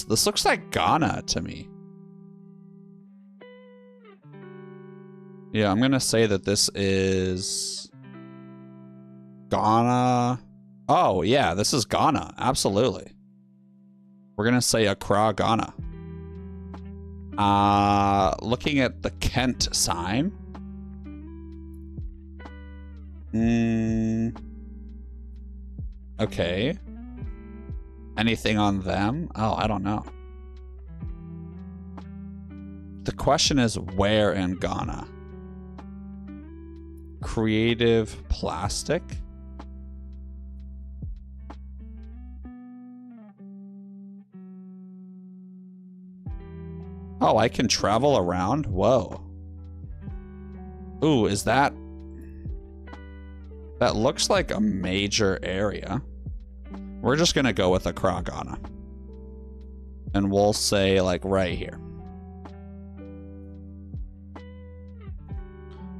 Speaker 1: looks like Ghana to me. Yeah, I'm gonna say that this is Ghana. Oh yeah, this is Ghana, absolutely. We're gonna say Accra, Ghana. Looking at the Kent sign. Okay. Anything on them? Oh, I don't know. The question is where in Ghana? Creative plastic? Oh, I can travel around? Whoa. Ooh, is that... That looks like a major area. We're just gonna go with Accra, Ghana. And we'll say, like, right here.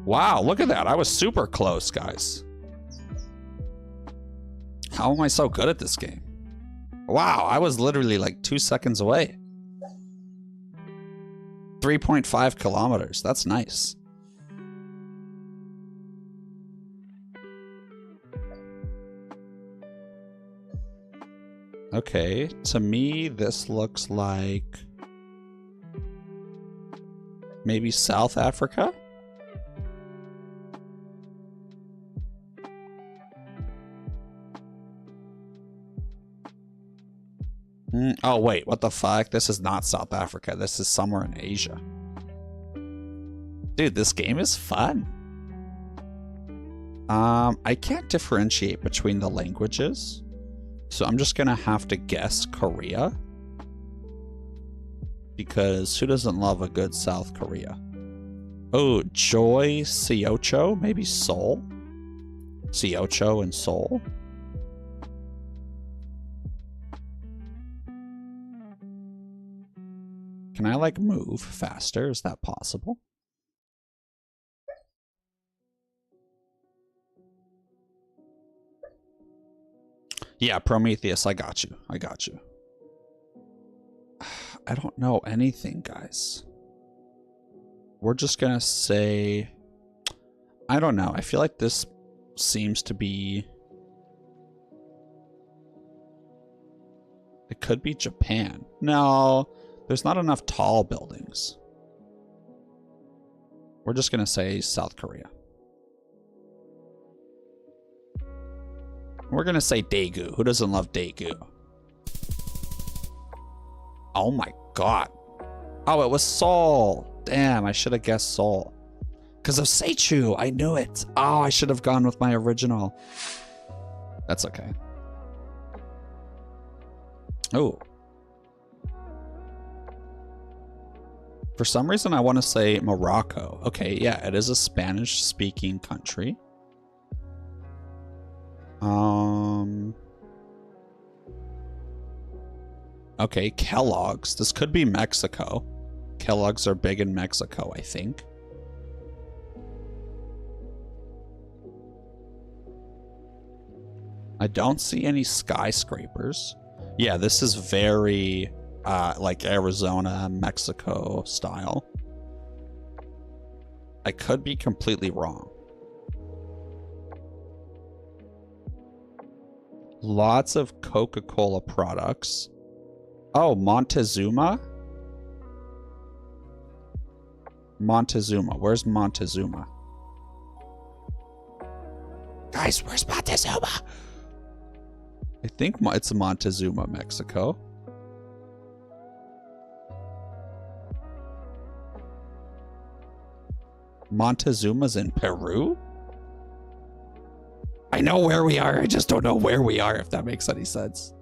Speaker 1: Wow, look at that. I was super close, guys. How am I so good at this game? Wow, I was literally like 2 seconds away. 3.5 kilometers. That's nice. Okay, to me, this looks like maybe South Africa? Oh, wait, what the fuck? This is not South Africa. This is somewhere in Asia. Dude, this game is fun. I can't differentiate between the languages. So I'm just gonna have to guess Korea. Because who doesn't love a good South Korea? Oh, Joy Siocho? Maybe Seoul? Siocho and Seoul? Can I, like, move faster? Is that possible? Yeah, Prometheus, I got you. I got you. I don't know anything, guys. We're just gonna say... I don't know. I feel like this seems to be... It could be Japan. No, there's not enough tall buildings. We're just gonna say South Korea. We're gonna say Daegu. Who doesn't love Daegu? Oh my god. Oh, it was Seoul. Damn, I should have guessed Seoul. Because of Seichu, I knew it. Oh, I should have gone with my original. That's okay. Oh. For some reason, I want to say Morocco. Okay, yeah, it is a Spanish-speaking country. Okay, Kellogg's. This could be Mexico. Kellogg's are big in Mexico, I think. I don't see any skyscrapers. Yeah, this is very, like Arizona, Mexico style. I could be completely wrong. Lots of Coca-Cola products. Oh, Montezuma? Montezuma. Where's Montezuma? Guys, where's Montezuma? I think it's Montezuma, Mexico. Montezuma's in Peru? I know where we are, I just don't know where we are, if that makes any sense.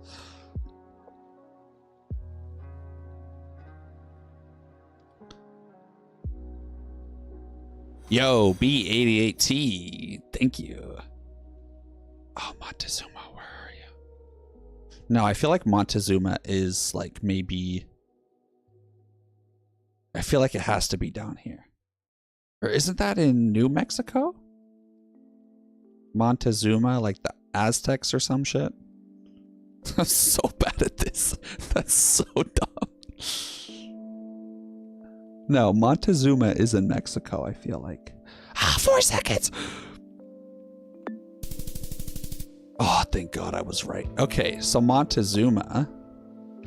Speaker 1: Yo, B88T, thank you. Oh, Montezuma, where are you? No, I feel like Montezuma is like maybe... I feel like it has to be down here. Or isn't that in New Mexico? Montezuma, like the Aztecs or some shit? I'm so bad at this. That's so dumb. No, Montezuma is in Mexico, I feel like. Ah, 4 seconds! Oh, thank God I was right. Okay, so Montezuma.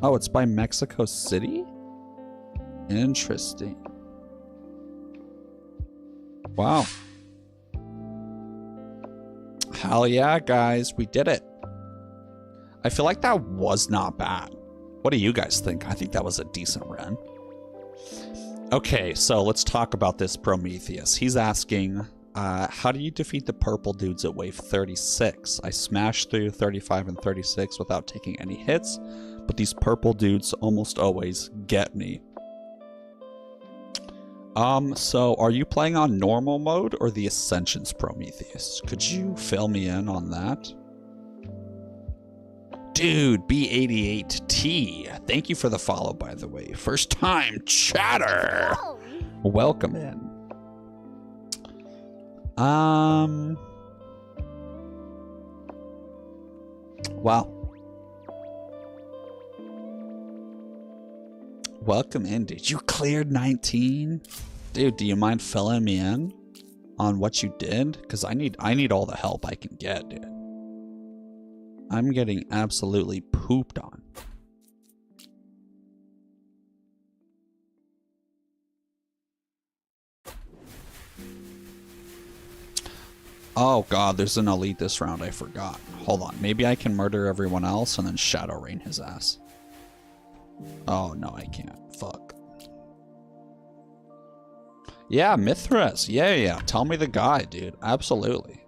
Speaker 1: Oh, it's by Mexico City? Interesting. Wow. Hell yeah, guys. We did it. I feel like that was not bad. What do you guys think? I think that was a decent run. Okay, so let's talk about this Prometheus. He's asking, how do you defeat the purple dudes at wave 36? I smashed through 35 and 36 without taking any hits, but these purple dudes almost always get me. So are you playing on normal mode or the Ascensions, Prometheus? Could you fill me in on that? Dude, B88T, thank you for the follow, by the way. First time chatter. Welcome in. Wow. Welcome in, dude. You cleared 19? Dude, do you mind filling me in on what you did? Because I need all the help I can get, dude. I'm getting absolutely pooped on. Oh god, there's an elite this round, I forgot. Hold on, maybe I can murder everyone else and then shadow rain his ass. Oh no, I can't. Fuck. Yeah, Mithras. Yeah. Tell me the guy, dude. Absolutely.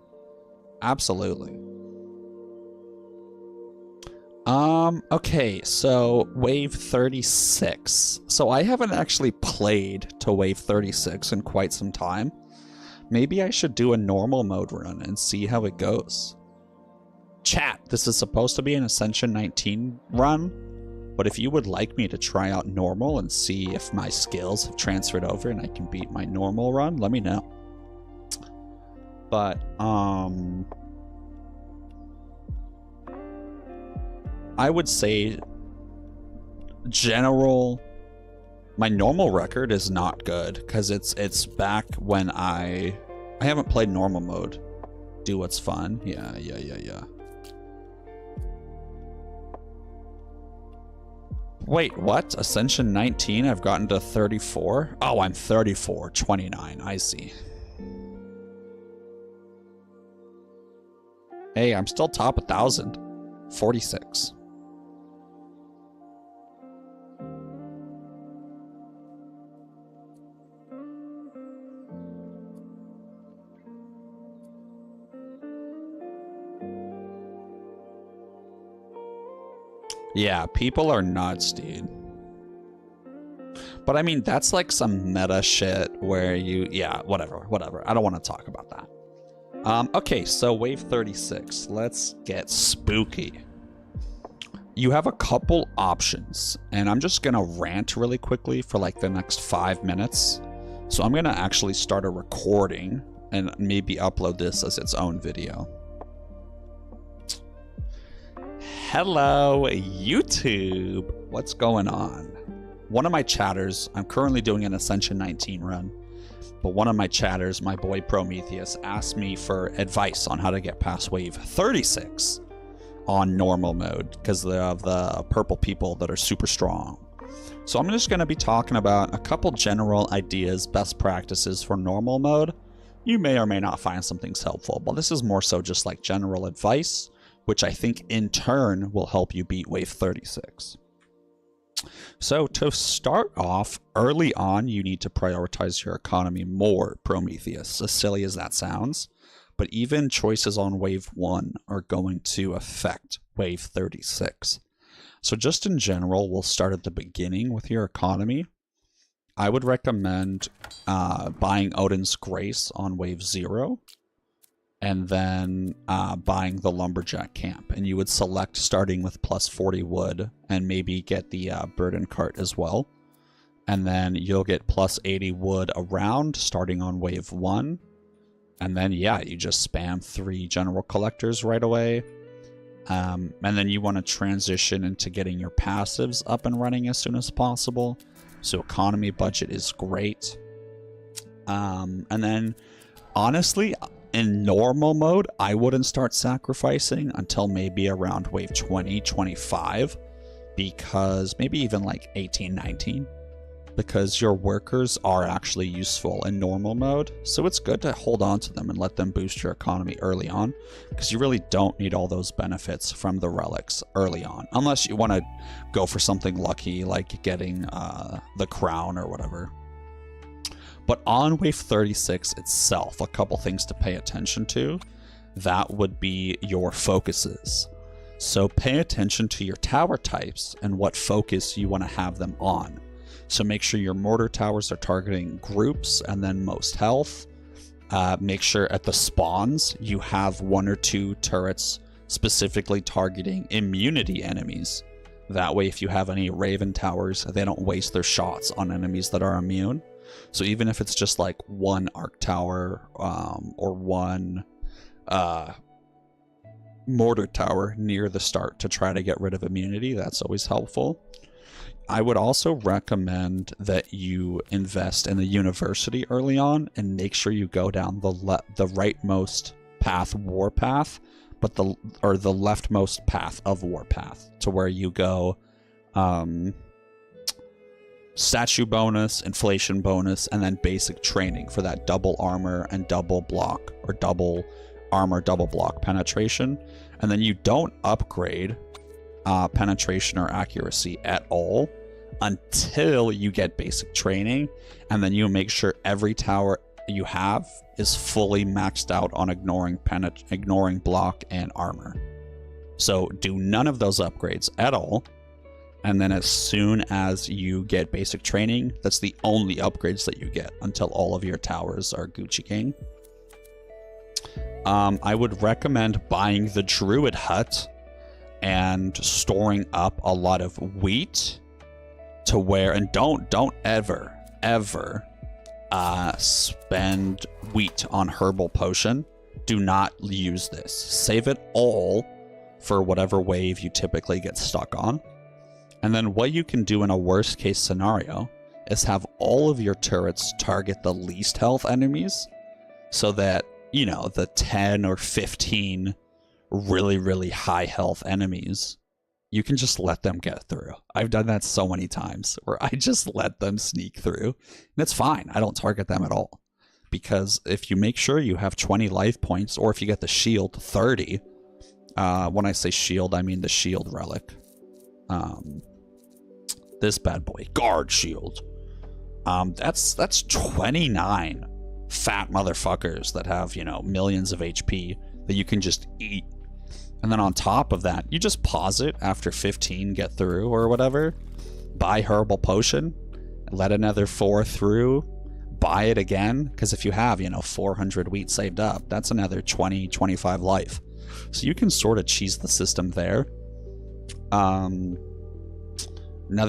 Speaker 1: Absolutely. Okay, so wave 36. So I haven't actually played to wave 36 in quite some time. Maybe I should do a normal mode run and see how it goes. Chat, this is supposed to be an Ascension 19 run. But if you would like me to try out normal and see if my skills have transferred over and I can beat my normal run, let me know. But, I would say general, my normal record is not good because it's back when I haven't played normal mode. Do what's fun. Yeah. Wait, what? Ascension 19? I've gotten to 34? Oh, I'm 34, 29. I see. Hey, I'm still top 1,000. 46. Yeah, people are nuts, dude. But I mean, that's like some meta shit where you... Yeah, whatever. I don't want to talk about that. Okay, so wave 36. Let's get spooky. You have a couple options, and I'm just going to rant really quickly for like the next 5 minutes. So I'm going to actually start a recording and maybe upload this as its own video. Hello, YouTube. What's going on? One of my chatters, I'm currently doing an Ascension 19 run, but one of my chatters, my boy Prometheus, asked me for advice on how to get past wave 36 on normal mode because of the purple people that are super strong. So I'm just going to be talking about a couple general ideas, best practices for normal mode. You may or may not find some things helpful, but this is more so just like general advice, which I think in turn will help you beat wave 36. So to start off, early on, you need to prioritize your economy more, Prometheus, as silly as that sounds. But even choices on wave 1 are going to affect wave 36. So just in general, we'll start at the beginning with your economy. I would recommend buying Odin's Grace on wave 0. And then buying the lumberjack camp, and you would select starting with plus 40 wood and maybe get the burden cart as well, and then you'll get plus 80 wood around starting on wave 1, and then yeah, you just spam 3 general collectors right away, and then you want to transition into getting your passives up and running as soon as possible. So economy budget is great, and then honestly, in normal mode, I wouldn't start sacrificing until maybe around wave 20, 25, because maybe even like 18, 19, because your workers are actually useful in normal mode. So it's good to hold on to them and let them boost your economy early on, because you really don't need all those benefits from the relics early on, unless you want to go for something lucky like getting the crown or whatever. But on wave 36 itself, a couple things to pay attention to. That would be your focuses. So pay attention to your tower types and what focus you want to have them on. So make sure your mortar towers are targeting groups and then most health. Make sure at the spawns you have 1 or 2 turrets specifically targeting immunity enemies. That way, if you have any Raven towers, they don't waste their shots on enemies that are immune. So even if it's just like 1 arc tower or 1 mortar tower near the start to try to get rid of immunity, that's always helpful. I would also recommend that you invest in the university early on and make sure you go down the rightmost path, warpath, but the leftmost path of warpath, to where you go statue bonus, inflation bonus, and then basic training for that double armor and double block, or double armor, double block penetration. And then you don't upgrade penetration or accuracy at all until you get basic training, and then you make sure every tower you have is fully maxed out on ignoring block and armor. So do none of those upgrades at all. And then as soon as you get basic training, that's the only upgrades that you get until all of your towers are Gucci Gang. I would recommend buying the Druid Hut and storing up a lot of wheat to where, and don't ever spend wheat on herbal potion. Do not use this. Save it all for whatever wave you typically get stuck on. And then what you can do in a worst case scenario is have all of your turrets target the least health enemies, so that, you know, the 10 or 15 really, really high health enemies, you can just let them get through. I've done that so many times where I just let them sneak through, and it's fine. I don't target them at all, because if you make sure you have 20 life points, or if you get the shield 30, when I say shield, I mean the shield relic. This bad boy, guard shield. That's 29 fat motherfuckers that have, you know, millions of HP that you can just eat. And then on top of that, you just pause it after 15 get through or whatever. Buy herbal potion, let another 4 through, buy it again, because if you have, you know, 400 wheat saved up, that's another 20, 25 life. So you can sort of cheese the system there. Another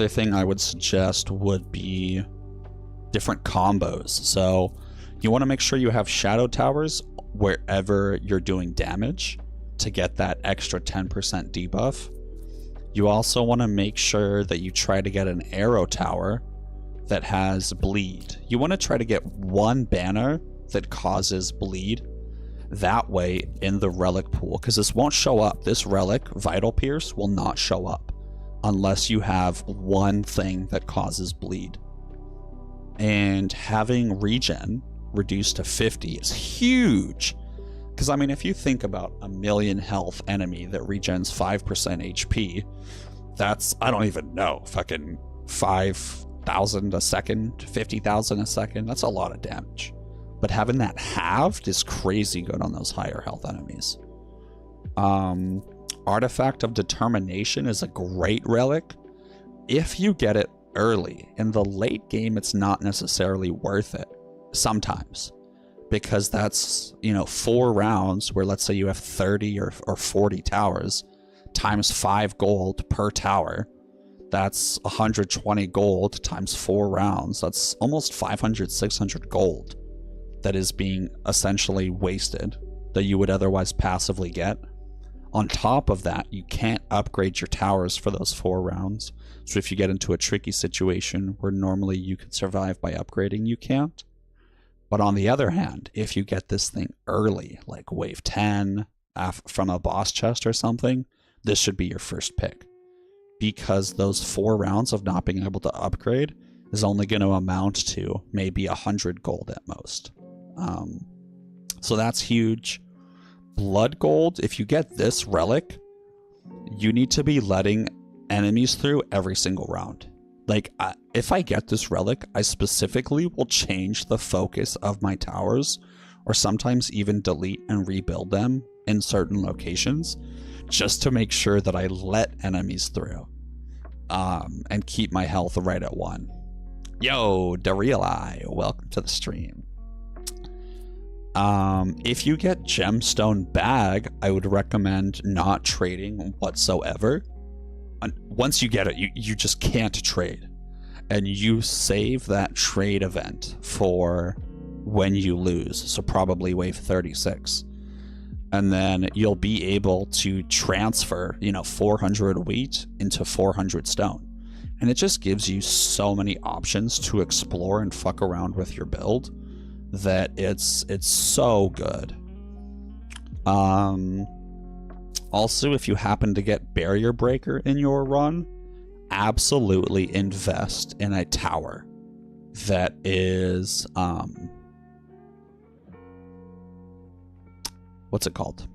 Speaker 1: thing I would suggest would be different combos. So you want to make sure you have shadow towers wherever you're doing damage to get that extra 10% debuff. You also want to make sure that you try to get an arrow tower that has bleed. You want to try to get one banner that causes bleed. That way in the relic pool, because this won't show up. This relic, Vital Pierce, will not show up unless you have one thing that causes bleed. And having regen reduced to 50 is huge. Because, I mean, if you think about a 1,000,000 health enemy that regens 5% HP, that's, I don't even know, fucking 5,000 a second, 50,000 a second. That's a lot of damage. But having that halved is crazy good on those higher health enemies. Artifact of Determination is a great relic if you get it early. In the late game, it's not necessarily worth it sometimes, because that's, you know, 4 rounds where, let's say you have 30 or 40 towers times 5 gold per tower. That's 120 gold times 4 rounds. That's almost 500, 600 gold that is being essentially wasted that you would otherwise passively get. On top of that, you can't upgrade your towers for those 4 rounds. So if you get into a tricky situation where normally you could survive by upgrading, you can't. But on the other hand, if you get this thing early, like wave 10 from a boss chest or something, this should be your first pick. Because those 4 rounds of not being able to upgrade is only going to amount to maybe 100 gold at most. So that's huge. Blood gold, if you get this relic, you need to be letting enemies through every single round. Like, if I get this relic, I specifically will change the focus of my towers, or sometimes even delete and rebuild them in certain locations, just to make sure that I let enemies through, and keep my health right at 1. Yo, Dareali, welcome to the stream. If you get gemstone bag, I would recommend not trading whatsoever. Once you get it, you just can't trade, and you save that trade event for when you lose, so probably wave 36, and then you'll be able to transfer, you know, 400 wheat into 400 stone, and it just gives you so many options to explore and fuck around with your build that it's so good. Also, if you happen to get Barrier Breaker in your run, absolutely invest in a tower that is what's it called?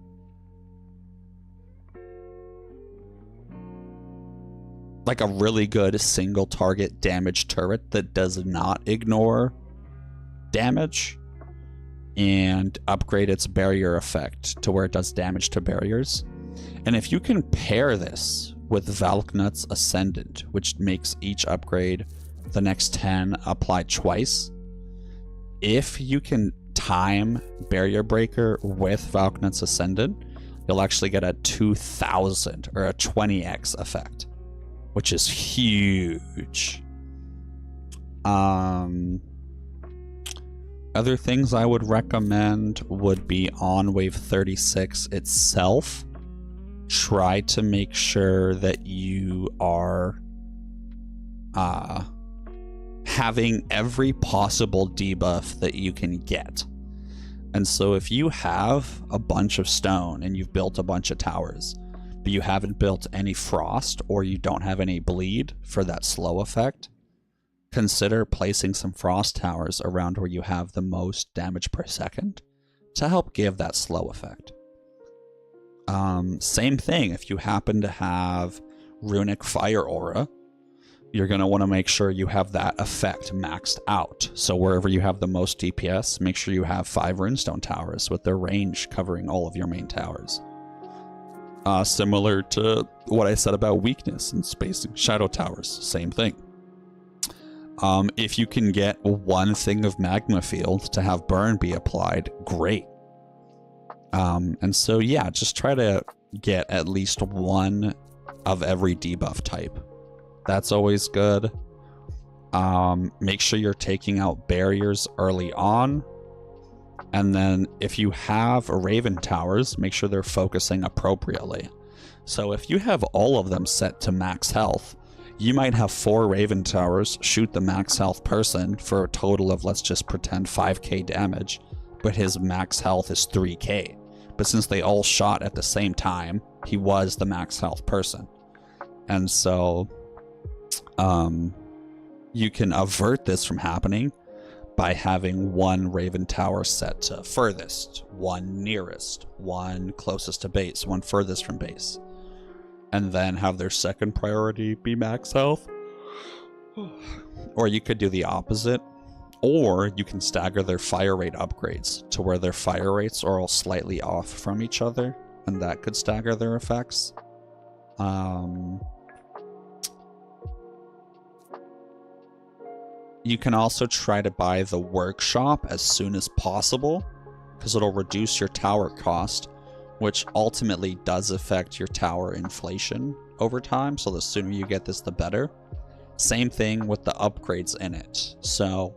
Speaker 1: Like a really good single target damage turret that does not ignore damage, and upgrade its barrier effect to where it does damage to barriers. And if you can pair this with Valknut's Ascendant, which makes each upgrade the next 10 apply twice, if you can time Barrier Breaker with Valknut's Ascendant, you'll actually get a 2000 or a 20x effect, which is huge. Other things I would recommend would be on wave 36 itself. Try to make sure that you are having every possible debuff that you can get. And so if you have a bunch of stone and you've built a bunch of towers, but you haven't built any frost or you don't have any bleed for that slow effect, consider placing some frost towers around where you have the most damage per second to help give that slow effect. Same thing, if you happen to have runic fire aura, you're going to want to make sure you have that effect maxed out. So wherever you have the most DPS, make sure you have 5 runestone towers with their range covering all of your main towers. Similar to what I said about weakness and spacing shadow towers, same thing. If you can get one thing of magma field to have burn be applied, great. And so yeah, just try to get at least one of every debuff type. That's always good. Make sure you're taking out barriers early on. And then if you have Raven towers, make sure they're focusing appropriately. So if you have all of them set to max health, you might have 4 Raven towers shoot the max health person for a total of, let's just pretend, 5k damage, but his max health is 3k. But since they all shot at the same time, he was the max health person. And so you can avert this from happening by having one Raven tower set to furthest, one nearest, one closest to base, one furthest from base, and then have their second priority be max health. Or you could do the opposite, or you can stagger their fire rate upgrades to where their fire rates are all slightly off from each other, and that could stagger their effects. You can also try to buy the workshop as soon as possible, because it'll reduce your tower cost, which ultimately does affect your tower inflation over time, so the sooner you get this, the better. Same thing with the upgrades in it. So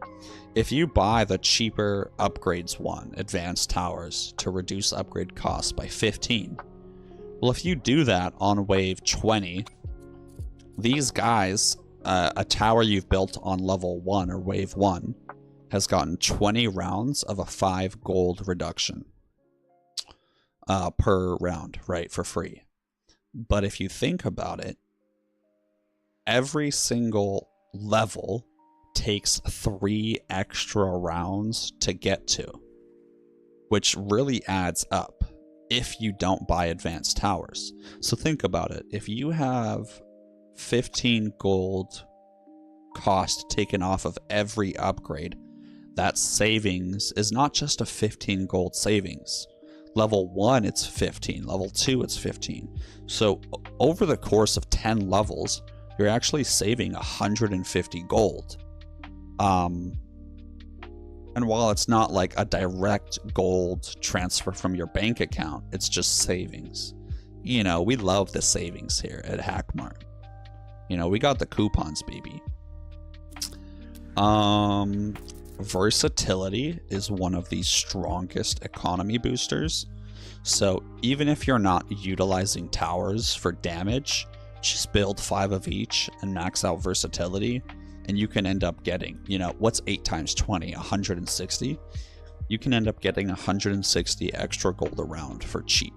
Speaker 1: if you buy the cheaper upgrades one, advanced towers, to reduce upgrade costs by 15, well, if you do that on wave 20, these guys, a tower you've built on level 1 or wave 1 has gotten 20 rounds of a 5 gold reduction per round, right, for free. But if you think about it, every single level takes 3 extra rounds to get to, which really adds up if you don't buy advanced towers. So think about it. If you have 15 gold cost taken off of every upgrade, that savings is not just a 15 gold savings. Level 1, it's 15. Level 2, it's 15. So over the course of 10 levels, you're actually saving 150 gold. And while it's not like a direct gold transfer from your bank account, it's just savings. You know, we love the savings here at Hackmart. You know, we got the coupons, baby. Versatility is one of the strongest economy boosters. So even if you're not utilizing towers for damage, just build 5 of each and max out versatility, and you can end up getting, you know, what's 8 times 20? 160? You can end up getting 160 extra gold a round for cheap.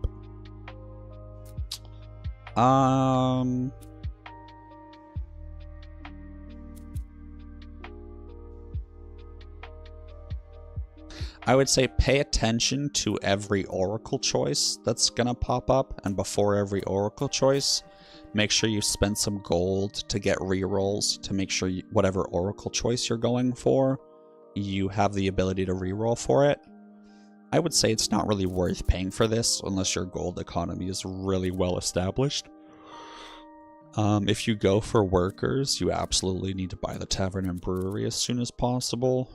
Speaker 1: I would say pay attention to every oracle choice that's gonna pop up, and before every oracle choice, make sure you spend some gold to get rerolls to make sure whatever oracle choice you're going for, you have the ability to reroll for it. I would say it's not really worth paying for this unless your gold economy is really well established. If you go for workers, you absolutely need to buy the tavern and brewery as soon as possible.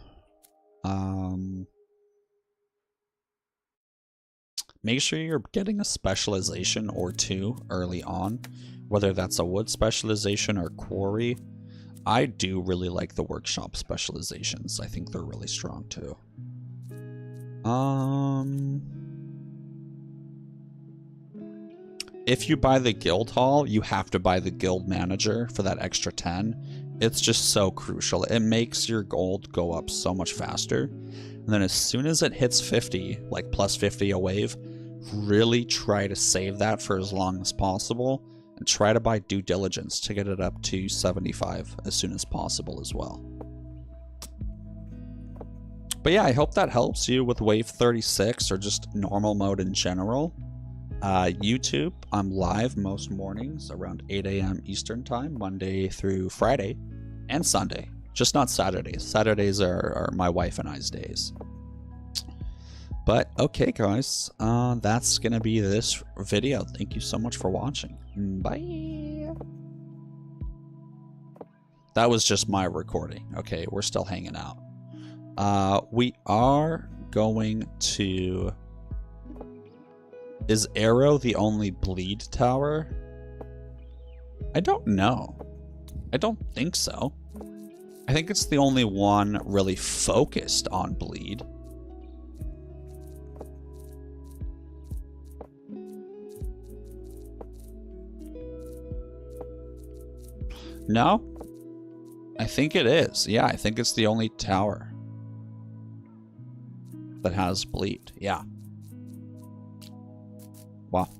Speaker 1: make sure you're getting a specialization or two early on, whether that's a wood specialization or quarry. I do really like the workshop specializations. I think they're really strong too. If you buy the guild hall, you have to buy the guild manager for that extra 10. It's just so crucial. It makes your gold go up so much faster. And then as soon as it hits 50, like plus 50 a wave, really try to save that for as long as possible. And try to buy due diligence to get it up to 75 as soon as possible as well. But yeah, I hope that helps you with wave 36 or just normal mode in general. YouTube, I'm live most mornings around 8 a.m. Eastern time, Monday through Friday and Sunday. Just not Saturdays. Saturdays are my wife and I's days. But okay, guys, that's gonna be this video. Thank you so much for watching. Bye. That was just my recording. Okay, we're still hanging out. We are going to... Is Arrow the only bleed tower? I don't know. I don't think so. I think it's the only one really focused on bleed. No? I think it is. Yeah, I think it's the only tower that has bleed. Yeah. Wow.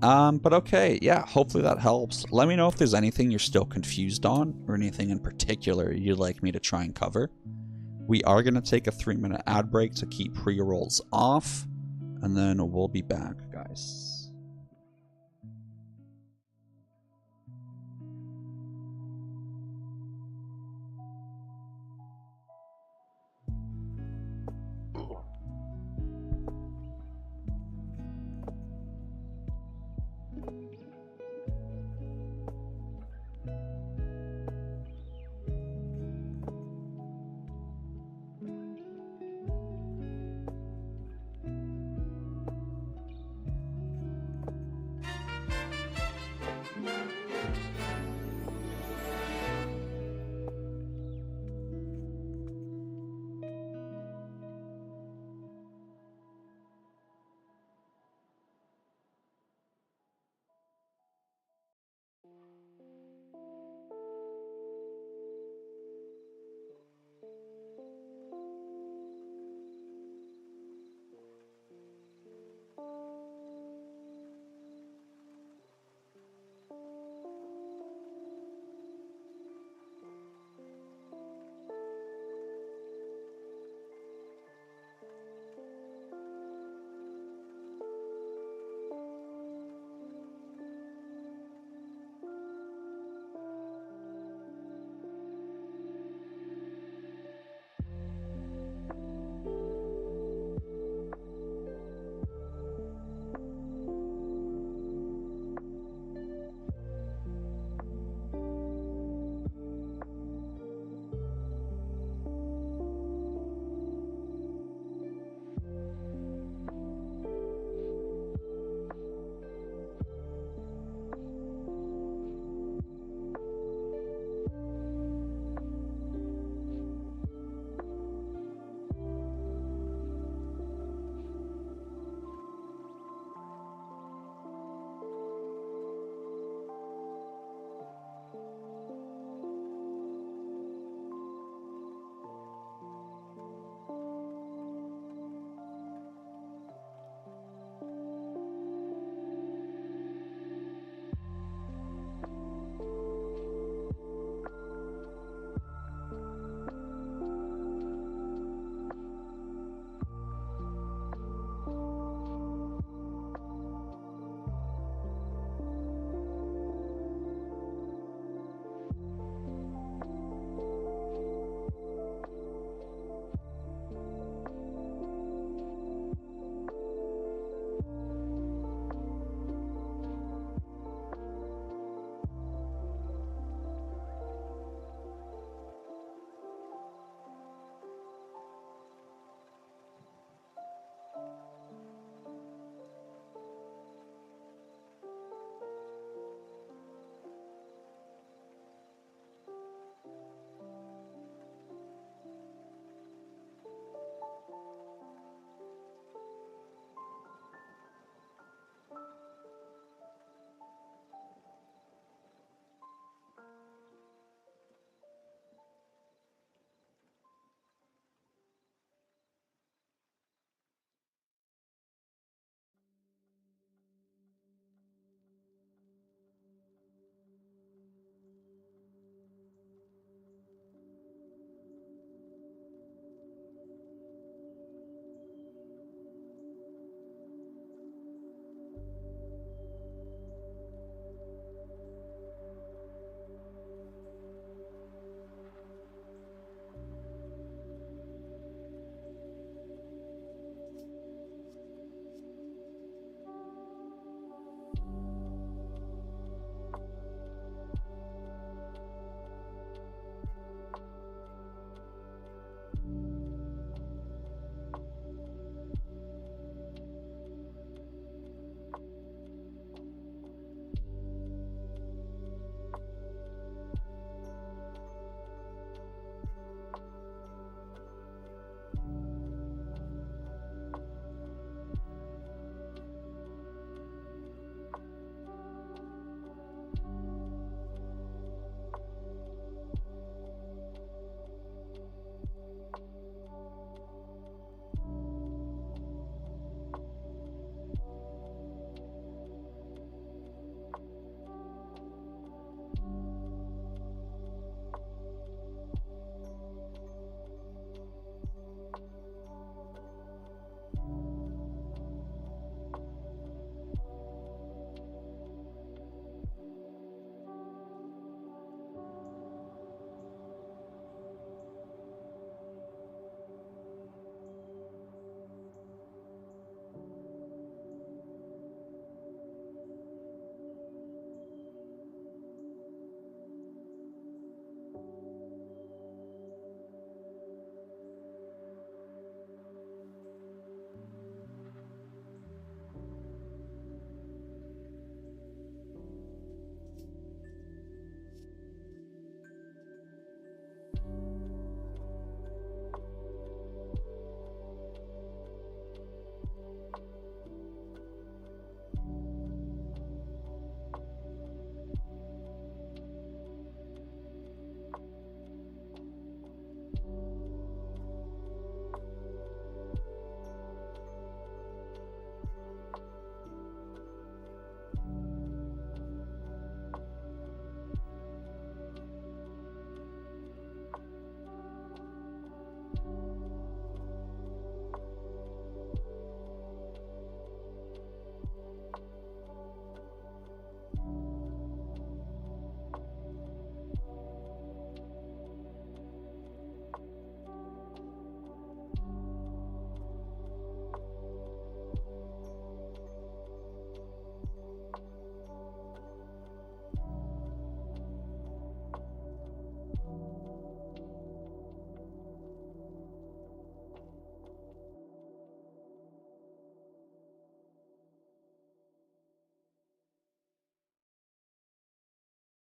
Speaker 1: But okay, yeah, hopefully that helps. Let me know if there's anything you're still confused on or anything in particular you'd like me to try and cover. We are going to take a 3-minute ad break to keep pre-rolls off, and then we'll be back, guys.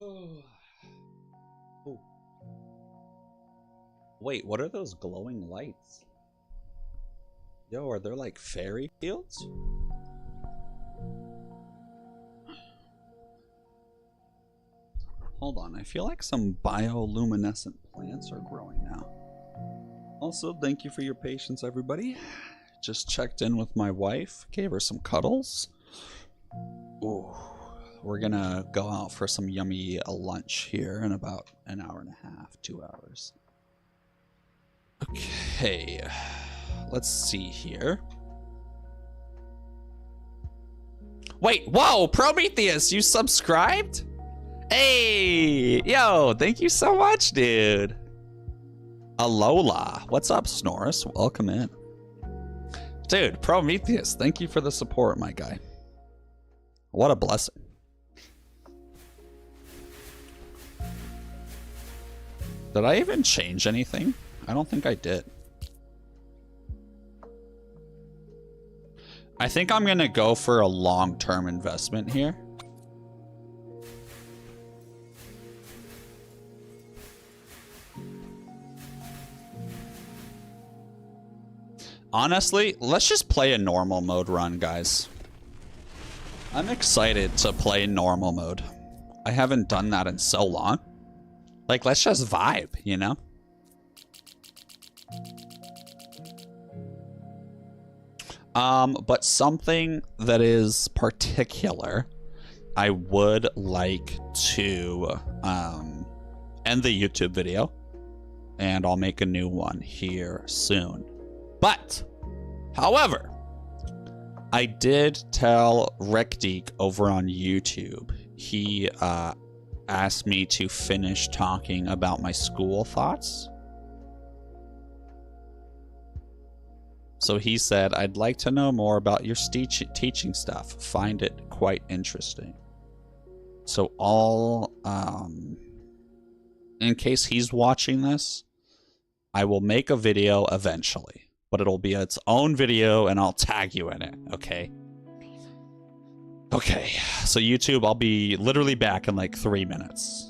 Speaker 1: Oh. Wait, what are those glowing lights? Yo, are there like fairy fields? Hold on, I feel like some bioluminescent plants are growing now. Also, thank you for your patience, everybody. Just checked in with my wife, gave her some cuddles. Ooh, we're gonna go out for some yummy lunch here in about an hour and a half, 2 hours. Okay, let's see here. Wait, whoa, Prometheus, you subscribed? Hey, yo, thank you so much, dude. Alola, what's up, Snorris? Welcome in. Dude, Prometheus, thank you for the support, my guy. What a blessing. Did I even change anything? I don't think I did. I think I'm gonna go for a long-term investment here. Honestly, let's just play a normal mode run, guys. I'm excited to play normal mode. I haven't done that in so long. Like, let's just vibe, you know? But something that is particular, I would like to end the YouTube video, and I'll make a new one here soon. But, however, I did tell Rekdeek over on YouTube. He asked me to finish talking about my school thoughts. So he said, I'd like to know more about your teaching stuff. Find it quite interesting. So in case he's watching this, I will make a video eventually. But it'll be its own video and I'll tag you in it, okay? Okay, so YouTube, I'll be literally back in like 3 minutes.